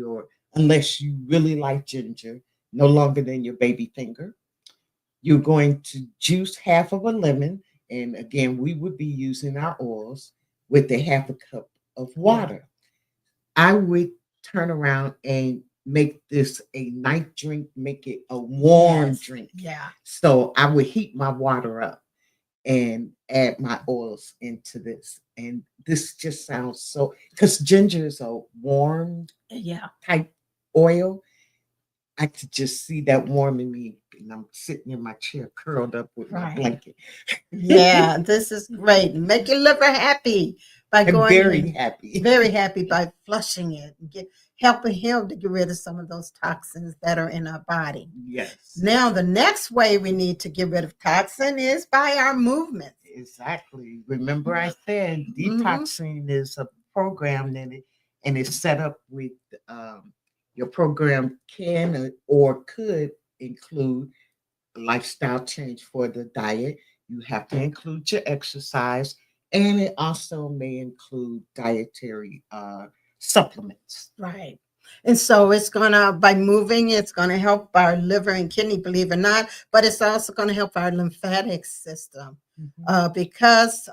Speaker 4: unless you really like ginger, no longer than your baby finger. You're going to juice half of a lemon. And again, we would be using our oils with a half a cup of water. I would turn around and make this a night drink, make it a warm
Speaker 3: Yes.
Speaker 4: drink.
Speaker 3: Yeah.
Speaker 4: So I would heat my water up and add my oils into this. And this just sounds so, because ginger is a warm
Speaker 3: Yeah.
Speaker 4: type oil. I could just see that warming me. And I'm sitting in my chair curled up with my
Speaker 3: Right.
Speaker 4: blanket.
Speaker 3: Yeah, this is great. Make your liver happy by
Speaker 4: I'm
Speaker 3: going
Speaker 4: very
Speaker 3: in.
Speaker 4: happy.
Speaker 3: Very happy by flushing it and helping him to get rid of some of those toxins that are in our body.
Speaker 4: Yes.
Speaker 3: Now, the next way we need to get rid of toxin is by our movement.
Speaker 4: Exactly. Remember, I said
Speaker 3: Mhm.
Speaker 4: detoxing is a program and it's set up with your program can or could include a lifestyle change for the diet. You have to include your exercise, and it also may include dietary supplements.
Speaker 3: Right. And so it's gonna, by moving, it's gonna help our liver and kidney, believe it or not, but it's also gonna help our lymphatic system because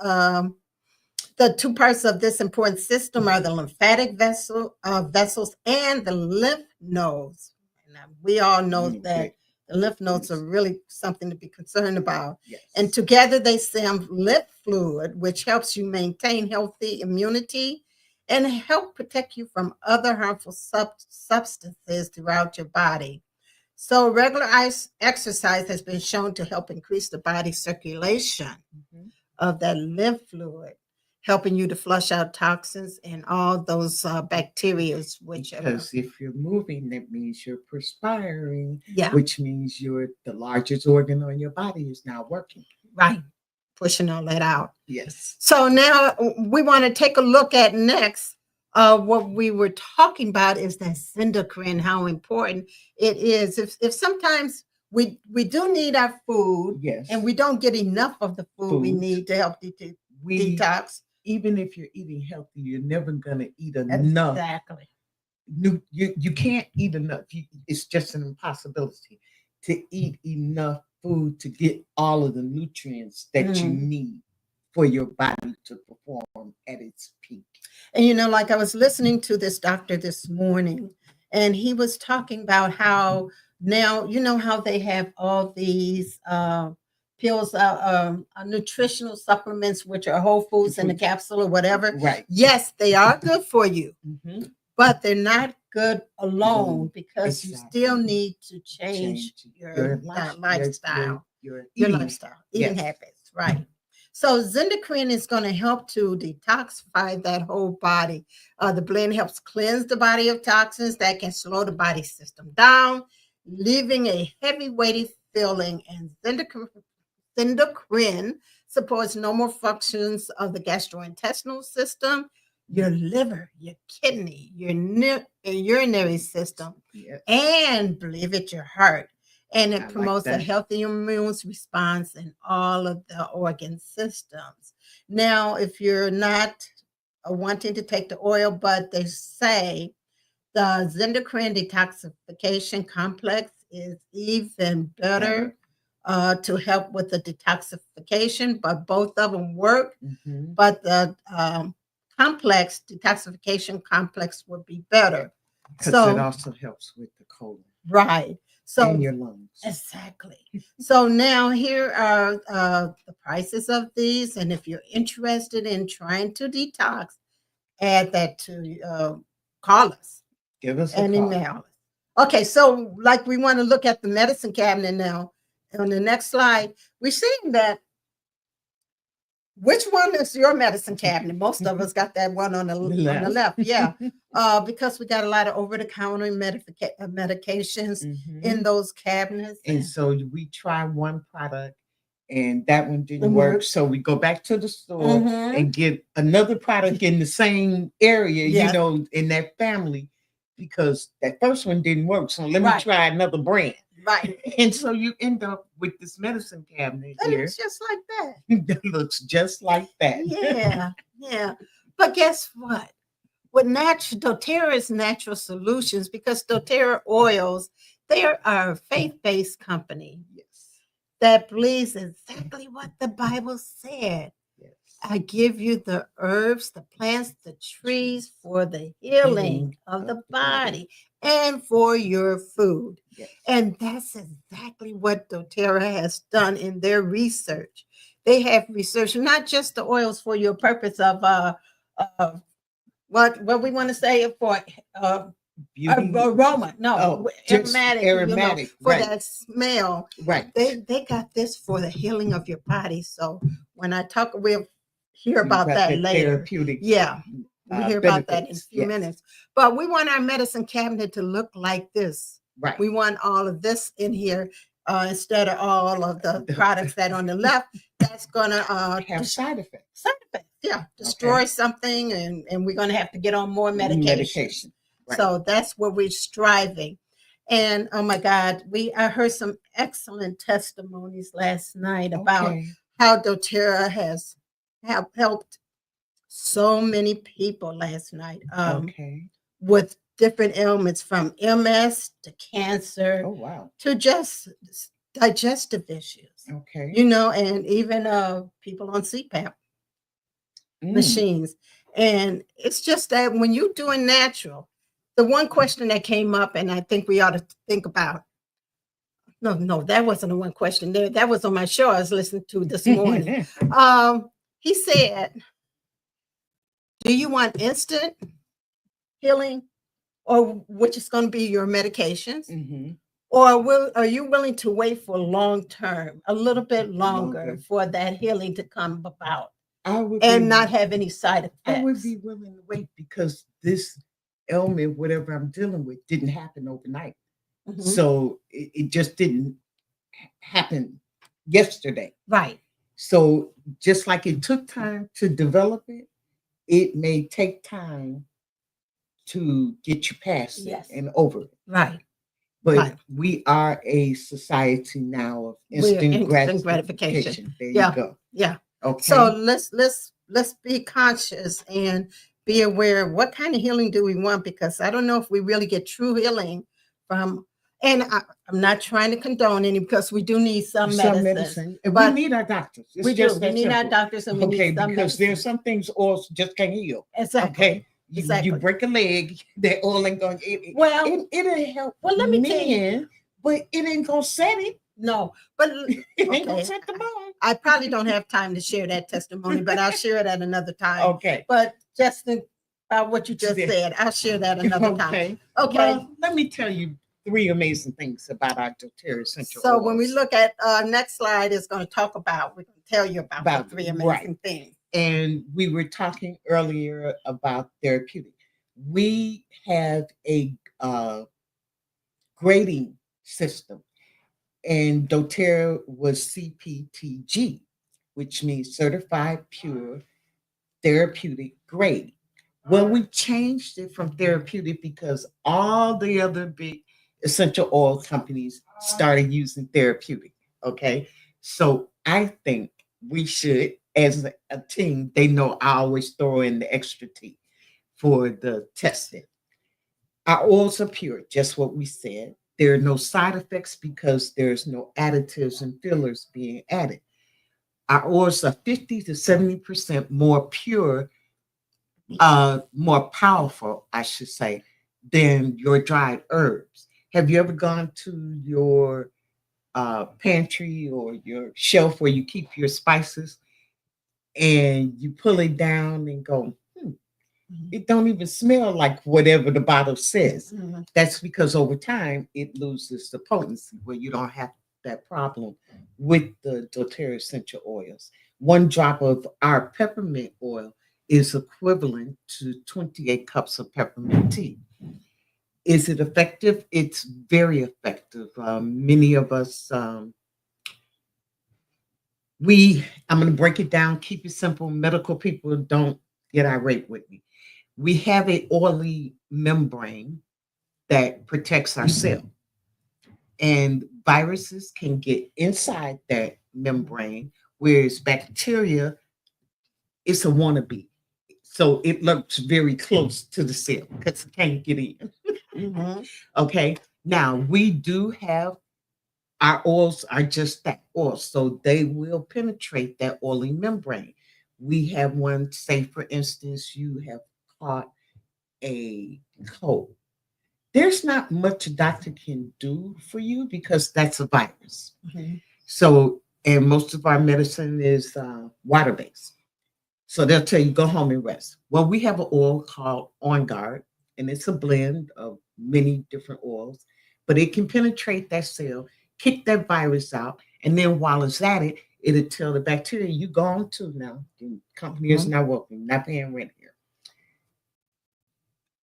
Speaker 3: the two parts of this important system are the lymphatic vessels and the lymph nodes. Now, we all know that the lymph nodes are really something to be concerned about.
Speaker 4: Yes.
Speaker 3: And together they send lymph fluid, which helps you maintain healthy immunity and help protect you from other harmful substances throughout your body. So regular exercise has been shown to help increase the body circulation of that lymph fluid, helping you to flush out toxins and all those bacteria, which
Speaker 4: Because if you're moving, that means you're perspiring,
Speaker 3: yeah,
Speaker 4: which means the largest organ on your body is now working.
Speaker 3: right, pushing all that out.
Speaker 4: Yes.
Speaker 3: So now we want to take a look at next. What we were talking about is that endocrine, how important it is. If sometimes we do need our food,
Speaker 4: Yes.
Speaker 3: and we don't get enough of the food we
Speaker 4: Food.
Speaker 3: need to help
Speaker 4: We
Speaker 3: detox.
Speaker 4: even if you're eating healthy, you're never gonna eat enough.
Speaker 3: Exactly.
Speaker 4: You can't eat enough. It's just an impossibility to eat enough food to get all of the nutrients that you need for your body to perform at its peak.
Speaker 3: And you know, like I was listening to this doctor this morning, and he was talking about how now, you know, how they have all these pills, nutritional supplements, which are whole foods in a capsule or whatever.
Speaker 4: Right.
Speaker 3: Yes, they are good for you,
Speaker 4: Mhm.
Speaker 3: but they're not good alone because you
Speaker 4: Exactly.
Speaker 3: still need to change your lifestyle.
Speaker 4: Your
Speaker 3: Your
Speaker 4: eating.
Speaker 3: lifestyle, eating
Speaker 4: Yes.
Speaker 3: habits, right? So Zendocrine is going to help to detoxify that whole body. The blend helps cleanse the body of toxins that can slow the body system down, leaving a heavy, weighty feeling. And Zendocrine supports normal functions of the gastrointestinal system, your liver, your kidney, your urinary system,
Speaker 4: Yes.
Speaker 3: and believe it, your heart. And
Speaker 4: I
Speaker 3: it
Speaker 4: like
Speaker 3: promotes a
Speaker 4: that.
Speaker 3: healthy immune response in all of the organ systems. Now, if you're not wanting to take the oil, but they say the Zendocrine detoxification complex is even better to help with the detoxification, but both of them work.
Speaker 4: Mhm.
Speaker 3: But the detoxification complex would be better.
Speaker 4: Because
Speaker 3: So-
Speaker 4: it also helps with the colon.
Speaker 3: Right. So
Speaker 4: And your lungs.
Speaker 3: exactly. So now here are the prices of these, and if you're interested in trying to detox, add that to call us
Speaker 4: Give us a
Speaker 3: and
Speaker 4: call.
Speaker 3: email us. Okay, so like we want to look at the medicine cabinet now. On the next slide, we're seeing that. Which one is your medicine cabinet? Most of us got that one on the left. Yeah, because we got a lot of over-the-counter medications
Speaker 4: Mhm.
Speaker 3: in those cabinets.
Speaker 4: And so we try one product and that one didn't
Speaker 3: Didn't
Speaker 4: work.
Speaker 3: work.
Speaker 4: So we go back to the store
Speaker 3: Mhm.
Speaker 4: and get another product in the same area,
Speaker 3: Yes.
Speaker 4: in that family, because that first one didn't work. So let me
Speaker 3: Right.
Speaker 4: try another brand.
Speaker 3: Right.
Speaker 4: And so you end up with this medicine cabinet
Speaker 3: And
Speaker 4: here
Speaker 3: it's just like that.
Speaker 4: that looks just like that.
Speaker 3: Yeah, yeah. But guess what? With doTERRA's natural solutions, because doTERRA oils, they are a faith-based company
Speaker 4: Yes.
Speaker 3: that believes exactly what the Bible said.
Speaker 4: Yes.
Speaker 3: I give you the herbs, the plants, the trees for the healing of the body and for your food.
Speaker 4: Yes.
Speaker 3: And that's exactly what doTERRA has done in their research. They have researched not just the oils for your purpose of what we want to say for
Speaker 4: Beauty.
Speaker 3: aroma, no,
Speaker 4: Oh, just
Speaker 3: aromatic, for
Speaker 4: right.
Speaker 3: that smell.
Speaker 4: Right.
Speaker 3: They got this for the healing of your body. So when I talk, we'll hear about that
Speaker 4: the
Speaker 3: later.
Speaker 4: Therapeutic.
Speaker 3: Yeah, we'll hear about that in a
Speaker 4: benefits.
Speaker 3: few
Speaker 4: Yes.
Speaker 3: minutes. But we want our medicine cabinet to look like this.
Speaker 4: Right.
Speaker 3: We want all of this in here instead of all of the products that on the left. That's gonna
Speaker 4: have side effects.
Speaker 3: side effects. Yeah, destroy something, and we're gonna have to get on more medication.
Speaker 4: Right.
Speaker 3: So that's what we're striving. And oh my God, I heard some excellent testimonies last night about
Speaker 4: Okay.
Speaker 3: how doTERRA has helped so many people last night
Speaker 4: Okay.
Speaker 3: with different ailments, from MS to cancer
Speaker 4: Oh wow.
Speaker 3: to just digestive issues.
Speaker 4: Okay.
Speaker 3: And even people on CPAP machines. And it's just that when you're doing natural, the one question that came up, and I think we ought to think about, no, that wasn't the one question there. That was on my show I was listening to this morning. He said, do you want instant healing, or which is going to be your medications?
Speaker 4: Mhm.
Speaker 3: Or are you willing to wait for long term, a little bit longer,
Speaker 4: Longer.
Speaker 3: for that healing to come about
Speaker 4: I would
Speaker 3: and
Speaker 4: be,
Speaker 3: not have any side effects?
Speaker 4: I would be willing to wait because this ailment, whatever I'm dealing with, didn't happen overnight.
Speaker 3: Mhm.
Speaker 4: So it just didn't happen yesterday.
Speaker 3: Right.
Speaker 4: So just like it took time to develop it, it may take time to get you past
Speaker 3: Yes.
Speaker 4: it and over it.
Speaker 3: Right.
Speaker 4: But
Speaker 3: Right.
Speaker 4: we are a society now of
Speaker 3: We're
Speaker 4: instant
Speaker 3: gratification.
Speaker 4: gratification. There
Speaker 3: Yeah.
Speaker 4: you go.
Speaker 3: Yeah.
Speaker 4: Okay.
Speaker 3: So let's be conscious and be aware of what kind of healing do we want, because I don't know if we really get true healing from. And I'm not trying to condone any, because we do need some medicine.
Speaker 4: And
Speaker 3: but
Speaker 4: we need our doctors. It's
Speaker 3: we do.
Speaker 4: just
Speaker 3: We
Speaker 4: that
Speaker 3: need our
Speaker 4: simple.
Speaker 3: doctors, and we
Speaker 4: Okay,
Speaker 3: need some
Speaker 4: because
Speaker 3: medicine.
Speaker 4: there's some things oils just can't heal.
Speaker 3: Exactly.
Speaker 4: Okay. You
Speaker 3: Exactly.
Speaker 4: break a leg, that oil ain't going
Speaker 3: Well,
Speaker 4: it'll help
Speaker 3: well, let me tell you.
Speaker 4: men, but it ain't gonna set it.
Speaker 3: No, but
Speaker 4: It ain't gonna
Speaker 3: okay.
Speaker 4: set the bone.
Speaker 3: I probably don't have time to share that testimony, but I'll share it at another time.
Speaker 4: Okay.
Speaker 3: But just think about what you just
Speaker 4: Yeah.
Speaker 3: said. I'll share that another time.
Speaker 4: Okay.
Speaker 3: Okay.
Speaker 4: Well, let me tell you 3 amazing things about our doTERRA essential
Speaker 3: So
Speaker 4: oils.
Speaker 3: when we look at next slide is going to talk about, we're going to tell you about the 3 amazing
Speaker 4: right.
Speaker 3: things.
Speaker 4: And we were talking earlier about therapeutic. We have a grading system, and doTERRA was CPTG, which means Certified Pure Therapeutic Grade. Well, we changed it from therapeutic because all the other big essential oil companies started using therapeutic. Okay. So I think we should, as a team, they know I always throw in the extra T for the testing. Our oils are pure, just what we said. There are no side effects because there's no additives and fillers being added. Our oils are 50 to 70% more pure, more powerful, I should say, than your dried herbs. Have you ever gone to your pantry or your shelf where you keep your spices and you pull it down and go, it don't even smell like whatever the bottle says.
Speaker 3: Mhm.
Speaker 4: That's because over time it loses the potency where you don't have that problem with the doTERRA essential oils. 1 drop of our peppermint oil is equivalent to 28 cups of peppermint tea. Is it effective? It's very effective. Many of us, I'm going to break it down, keep it simple. Medical people don't get irate with me. We have a oily membrane that protects our cell, and viruses can get inside that membrane, whereas bacteria is a wannabe. So it looks very close to the cell because it can't get in.
Speaker 3: Mhm.
Speaker 4: Okay. Now we do have our oils are just that oil, so they will penetrate that oily membrane. We have one, say for instance, you have caught a cold. There's not much a doctor can do for you because that's a virus.
Speaker 3: Mhm.
Speaker 4: So, and most of our medicine is water based. So they'll tell you go home and rest. Well, we have an oil called On Guard, and it's a blend of many different oils, but it can penetrate that cell, kick that virus out, and then while it's at it, it'll tell the bacteria you gone too now. The company is not welcome, not paying rent here.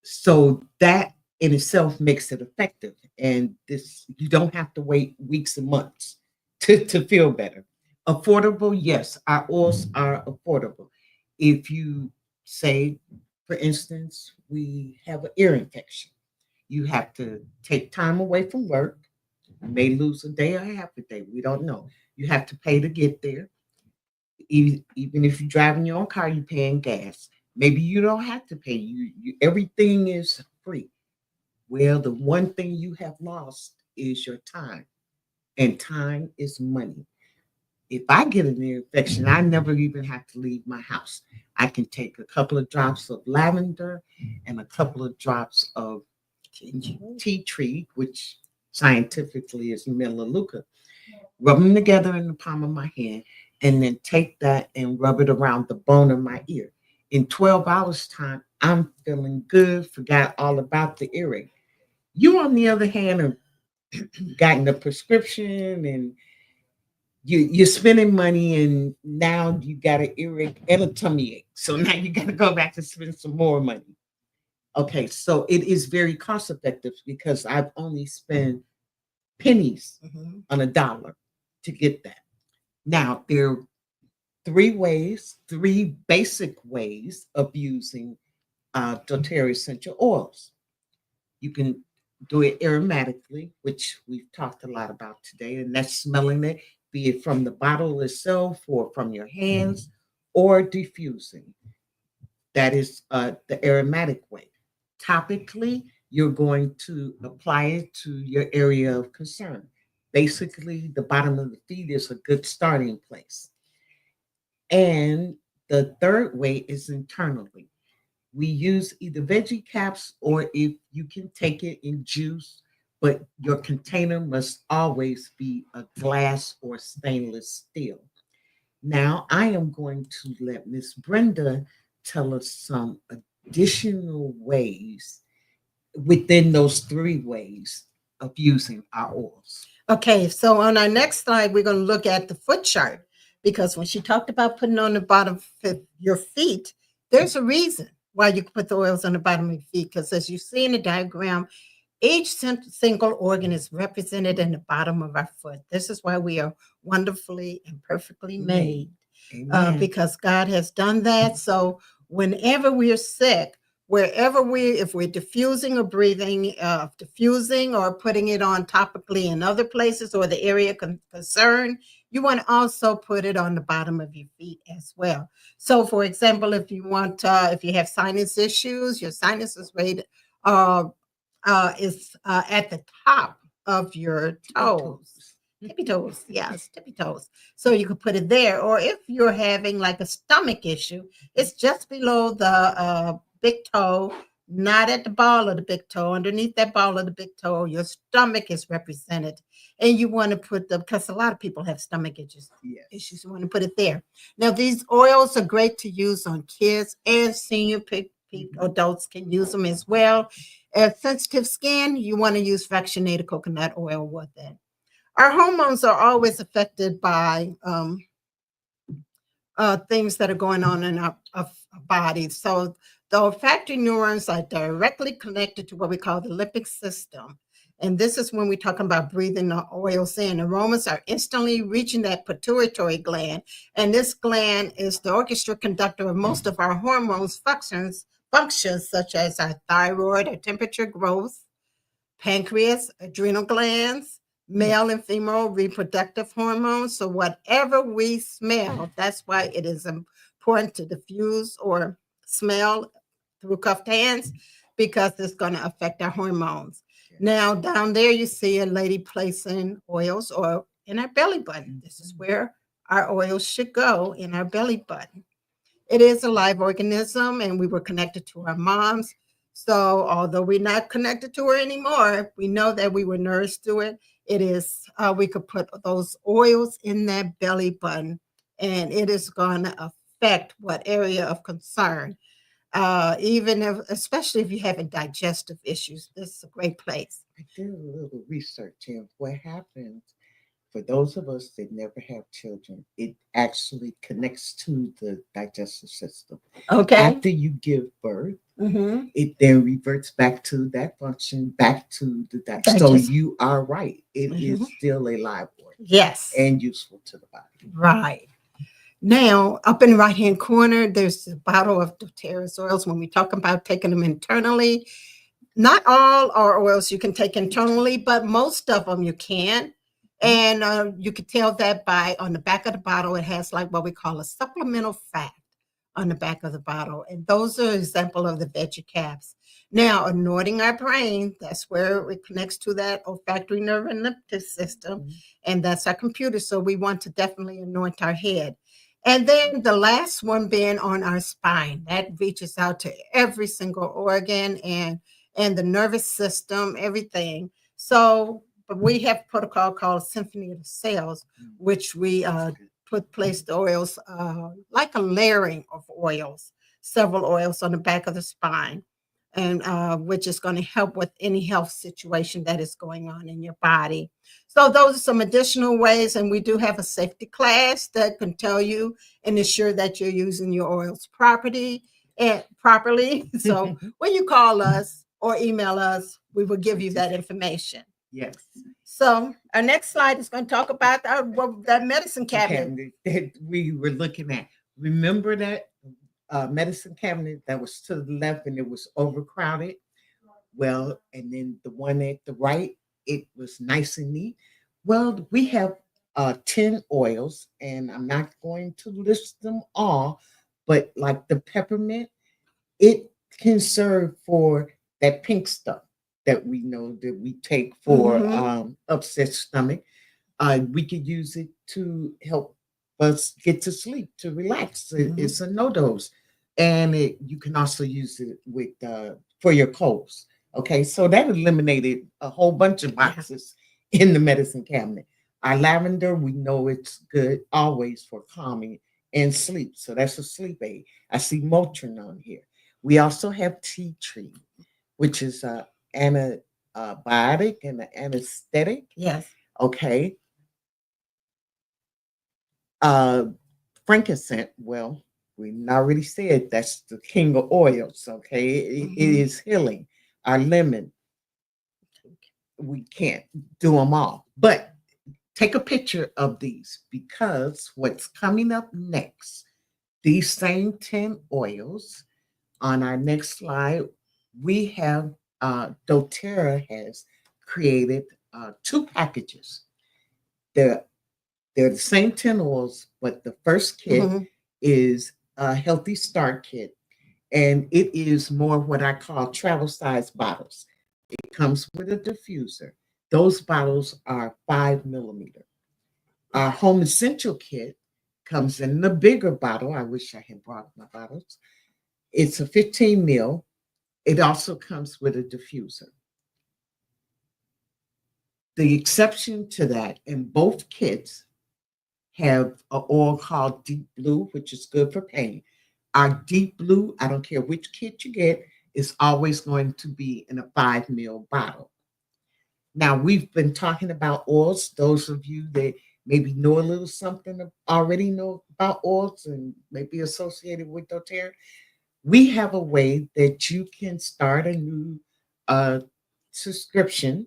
Speaker 4: So that in itself makes it effective. And this you don't have to wait weeks and months to feel better. Affordable, yes, our oils are affordable. If you say, for instance, we have an ear infection, you have to take time away from work. You may lose a day or half a day. We don't know. You have to pay to get there. Even if you're driving your own car, you're paying gas. Maybe you don't have to pay. Everything is free. Well, the one thing you have lost is your time, and time is money. If I get an ear infection, I never even have to leave my house. I can take a couple of drops of lavender and a couple of drops of tea tree, which scientifically is melaleuca. Rub them together in the palm of my hand, and then take that and rub it around the bone of my ear. In 12 hours' time, I'm feeling good, forgot all about the earache. You, on the other hand, have gotten a prescription and you're spending money, and now you got an earache and a tummy ache. So now you got to go back to spend some more money. Okay, so it is very cost effective because I've only spent pennies
Speaker 3: Mhm.
Speaker 4: on $1 to get that. Now, there are 3 basic ways of using doTERRA essential oils. You can do it aromatically, which we've talked a lot about today, and that's smelling it, be it from the bottle itself or from your hands, or diffusing. That is the aromatic way. Topically, you're going to apply it to your area of concern. Basically, the bottom of the feet is a good starting place. And the third way is internally. We use either veggie caps or if you can take it in juice, but your container must always be a glass or stainless steel. Now, I am going to let Miss Brenda tell us some additional ways within those 3 ways of using our oils.
Speaker 3: Okay, so on our next slide, we're going to look at the foot chart because when she talked about putting on the bottom of your feet, there's a reason why you put the oils on the bottom of your feet. Because as you see in the diagram, each single organ is represented in the bottom of our foot. This is why we are wonderfully and perfectly made,
Speaker 4: Amen.
Speaker 3: because God has done that. So whenever we're sick, if we're diffusing or breathing, diffusing or putting it on topically in other places or the area concerned, you want to also put it on the bottom of your feet as well. So, for example, if you have sinus issues, your sinuses rate is at the top of your toes. Tippy toes, yes, tippy toes. So you could put it there. Or if you're having like a stomach issue, it's just below the big toe, not at the ball of the big toe. Underneath that ball of the big toe, your stomach is represented. And you want to put the, because a lot of people have stomach issues.
Speaker 4: Yes.
Speaker 3: You want to put it there. Now, these oils are great to use on kids and senior adults can use them as well. Sensitive skin, you want to use fractionated coconut oil with it. Our hormones are always affected by things that are going on in our body. So the olfactory neurons are directly connected to what we call the limbic system. And this is when we're talking about breathing the oils in. Aromas are instantly reaching that pituitary gland. And this gland is the orchestra conductor of most of our hormones functions such as our thyroid, our temperature, growth, pancreas, adrenal glands, male and female reproductive hormones. So whatever we smell, that's why it is important to diffuse or smell through cuffed hands, because it's going to affect our hormones. Now, down there, you see a lady placing oils or in our belly button. This is where our oils should go, in our belly button. It is a live organism, and we were connected to our moms. So although we're not connected to her anymore, we know that we were nourished through it. It is, we could put those oils in that belly button, and it is going to affect what area of concern. Even if, especially if you're having digestive issues, this is a great place.
Speaker 4: I did a little research, and what happens for those of us that never have children, it actually connects to the digestive system.
Speaker 3: Okay.
Speaker 4: After you give birth,
Speaker 3: Mhm.
Speaker 4: it then reverts back to that function, back to the So
Speaker 3: Digest-
Speaker 4: you are right. It is
Speaker 3: Mhm.
Speaker 4: still a live organ
Speaker 3: Yes.
Speaker 4: and useful to the body.
Speaker 3: Right. Now, up in the right-hand corner, there's a bottle of doTERRA's oils. When we talk about taking them internally, not all our oils you can take internally, but most of them you can. And you can tell that by on the back of the bottle, it has like what we call a supplemental fat on the back of the bottle. And those are an example of the veggie caps. Now, anointing our brain, that's where it connects to that olfactory nerve and limbic system. And that's our computer. So we want to definitely anoint our head. And then the last one being on our spine, that reaches out to every single organ and the nervous system, everything. So but we have a protocol called Symphony of the Cells, which we place the oils like a layering of oils, several oils on the back of the spine, and which is going to help with any health situation that is going on in your body. So those are some additional ways, and we do have a safety class that can tell you and ensure that you're using your oils properly. So when you call us or email us, we will give you that information.
Speaker 4: Yes.
Speaker 3: So our next slide is going to talk about that medicine cabinet.
Speaker 4: That we were looking at. Remember that medicine cabinet that was to the left and it was overcrowded? Well, and then the one at the right, it was nice and neat. Well, we have 10 oils, and I'm not going to list them all, but like the peppermint, it can serve for that pink stuff that we know that we take for upset stomach. We could use it to help us get to sleep, to relax. It's a no dose, and you can also use it with for your colds. Okay, so that eliminated a whole bunch of boxes in the medicine cabinet. Our lavender, we know it's good always for calming and sleep, so that's a sleep aid. I see Motrin on here. We also have tea tree, which is antibiotic and an anesthetic.
Speaker 3: Yes.
Speaker 4: Okay. Frankincense, well, we already said that's the king of oils. Okay. It is healing. Our lemon, we can't do them all, but take a picture of these, because what's coming up next, these same 10 oils on our next slide, we have doTERRA has created 2 packages. They're the same 10 oils, but the first kit is a Healthy Start Kit, and it is more what I call travel size bottles. It comes with a diffuser. Those bottles are 5 millimeter. Our Home Essential Kit comes in the bigger bottle. I wish I had brought my bottles. It's a 15 mil. It also comes with a diffuser. The exception to that, in both kits, have an oil called Deep Blue, which is good for pain. Our Deep Blue, I don't care which kit you get, is always going to be in a 5 ml bottle. Now, we've been talking about oils. Those of you that maybe know a little something, already know about oils and maybe associated with doTERRA, we have a way that you can start a new subscription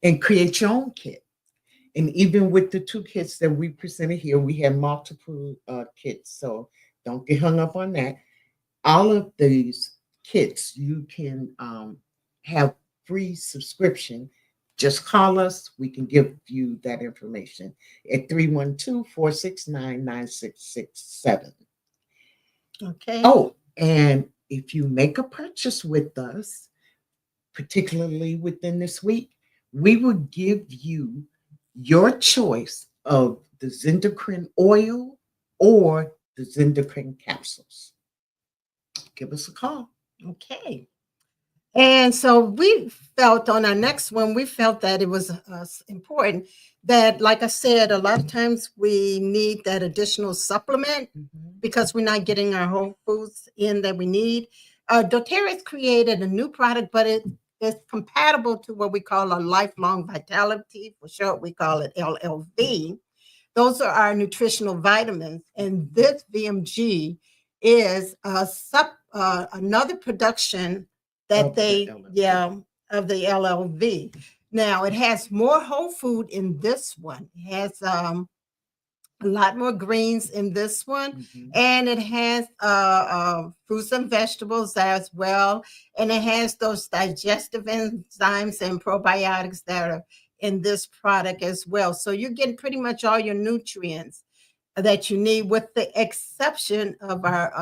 Speaker 4: and create your own kit. And even with the 2 kits that we presented here, we have multiple kits. So don't get hung up on that. All of these kits, you can have free subscription. Just call us. We can give you that information at 312-469-9667.
Speaker 3: Okay.
Speaker 4: Oh, and if you make a purchase with us, particularly within this week, we will give you your choice of the Zendocrine oil or the Zendocrine capsules. Give us a call.
Speaker 3: Okay. And so we felt on our next one, we felt that it was important that, like I said, a lot of times we need that additional supplement because we're not getting our whole foods in that we need. doTERRA has created a new product, but it is compatible to what we call a lifelong vitality. For short, we call it LLV. Those are our nutritional vitamins. And this VMG is another production that
Speaker 4: Of the
Speaker 3: they,
Speaker 4: LLV.
Speaker 3: of the LLV. Now, it has more whole food in this one. It has a lot more greens in this one. And it has fruits and vegetables as well. And it has those digestive enzymes and probiotics that are in this product as well. So you're getting pretty much all your nutrients that you need, with the exception of our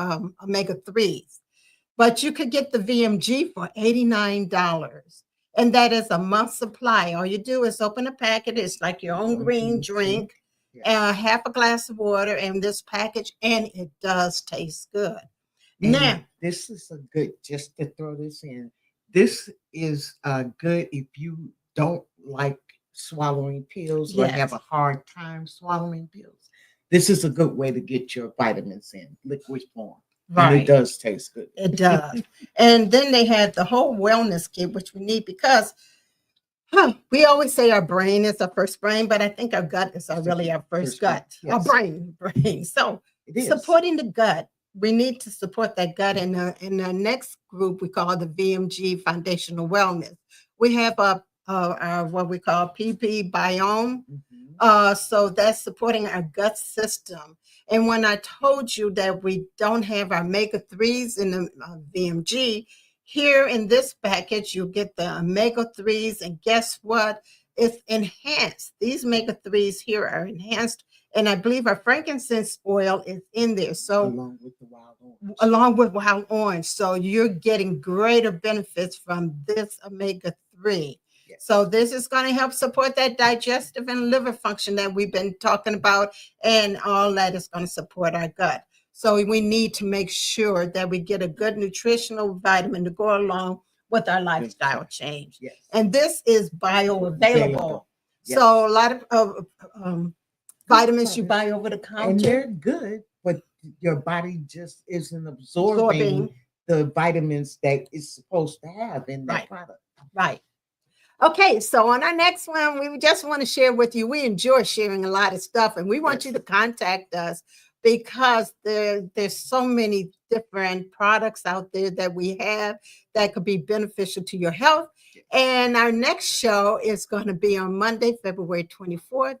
Speaker 3: omega-3s. But you could get the VMG for $89. And that is a month supply. All you do is open a packet. It's like your own green drink, half a glass of water in this package, and it does taste good.
Speaker 4: And
Speaker 3: Now,
Speaker 4: this is a good, just to throw this in, this is good if you don't like swallowing pills or have
Speaker 3: Yes.
Speaker 4: a hard time swallowing pills. This is a good way to get your vitamins in liquid form. And it does taste good.
Speaker 3: It does. And then they had the whole wellness kit, which we need because we always say our brain is our first brain, but I think our gut is really our first gut. Our
Speaker 4: Yes.
Speaker 3: brain. So
Speaker 4: It is.
Speaker 3: supporting the gut, we need to support that gut. In the next group, we call the VMG Foundational Wellness. We have our what we call PP Biome. So that's supporting our gut system. And when I told you that we don't have our omega-3s in the VMG, here in this package, you'll get the omega-3s. And guess what? It's enhanced. These omega-3s here are enhanced. And I believe our frankincense oil is in there. So
Speaker 4: Along with the wild orange.
Speaker 3: along with wild orange. So you're getting greater benefits from this omega-3.
Speaker 4: Yes.
Speaker 3: So this is going to help support that digestive and liver function that we've been talking about, and all that is going to support our gut. So we need to make sure that we get a good nutritional vitamin to go along with our lifestyle change.
Speaker 4: Yes.
Speaker 3: And this is bioavailable.
Speaker 4: Available. Yes.
Speaker 3: So a lot of vitamins you buy over the
Speaker 4: And
Speaker 3: counter.
Speaker 4: they're good, but your body just isn't absorbing the vitamins that it's supposed to have in that
Speaker 3: Right.
Speaker 4: product.
Speaker 3: Right. Okay, so on our next one, we just want to share with you. We enjoy sharing a lot of stuff, and we want you to contact us because there's so many different products out there that we have that could be beneficial to your health. And our next show is going to be on Monday, February 24th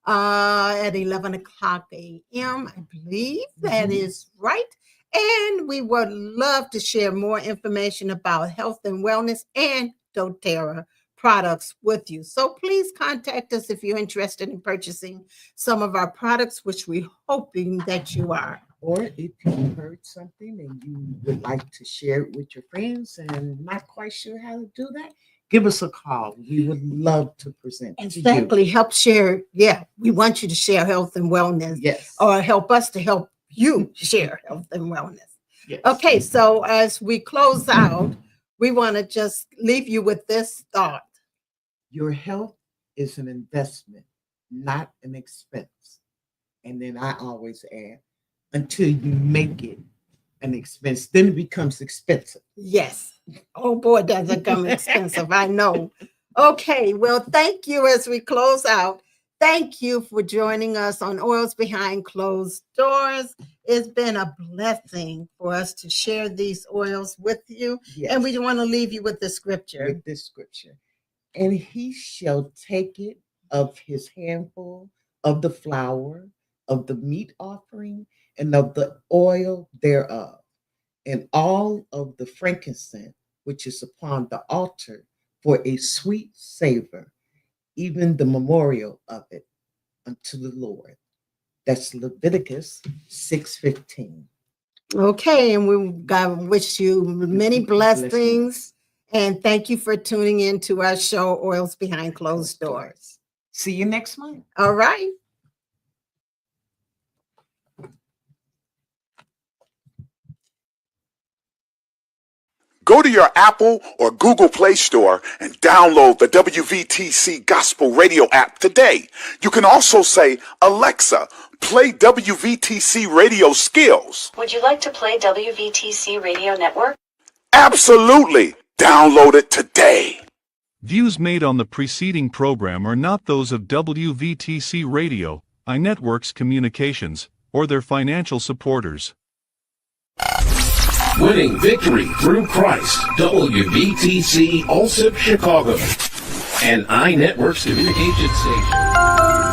Speaker 3: at 11 o'clock a.m. I believe that is right. And we would love to share more information about health and wellness and doTERRA products with you. So please contact us if you're interested in purchasing some of our products, which we're hoping that you are.
Speaker 4: Or if you heard something and you would like to share it with your friends and not quite sure how to do that, give us a call. We would love to present to you.
Speaker 3: Exactly. Help share. Yeah, we want you to share health and wellness,
Speaker 4: Yes.
Speaker 3: or help us to help you share health and wellness.
Speaker 4: Yes.
Speaker 3: Okay, so as we close out, we want to just leave you with this thought.
Speaker 4: Your health is an investment, not an expense. And then I always add, until you make it an expense, then it becomes expensive.
Speaker 3: Yes. Oh boy, does it come expensive. I know. Okay. Well, thank you as we close out. Thank you for joining us on Oils Behind Closed Doors. It's been a blessing for us to share these oils with you.
Speaker 4: Yes.
Speaker 3: And we want to leave you with the scripture.
Speaker 4: With this scripture. And he shall take it of his handful of the flour, of the meat offering, and of the oil thereof, and all of the frankincense which is upon the altar for a sweet savor, even the memorial of it unto the Lord. That's Leviticus 6:15.
Speaker 3: Okay. And God wish you many blessings. And thank you for tuning in to our show, Oils Behind Closed Doors.
Speaker 4: See you next month.
Speaker 3: All right.
Speaker 2: Go to your Apple or Google Play Store and download the WVTC Gospel Radio app today. You can also say, Alexa, play WVTC Radio Skills.
Speaker 5: Would you like to play WVTC Radio Network?
Speaker 2: Absolutely. Download it today.
Speaker 1: Views made on the preceding program are not those of WVTC Radio, iNetworks Communications, or their financial supporters.
Speaker 6: Winning victory through Christ, WVTC Allsip Chicago, and iNetworks Communication Station.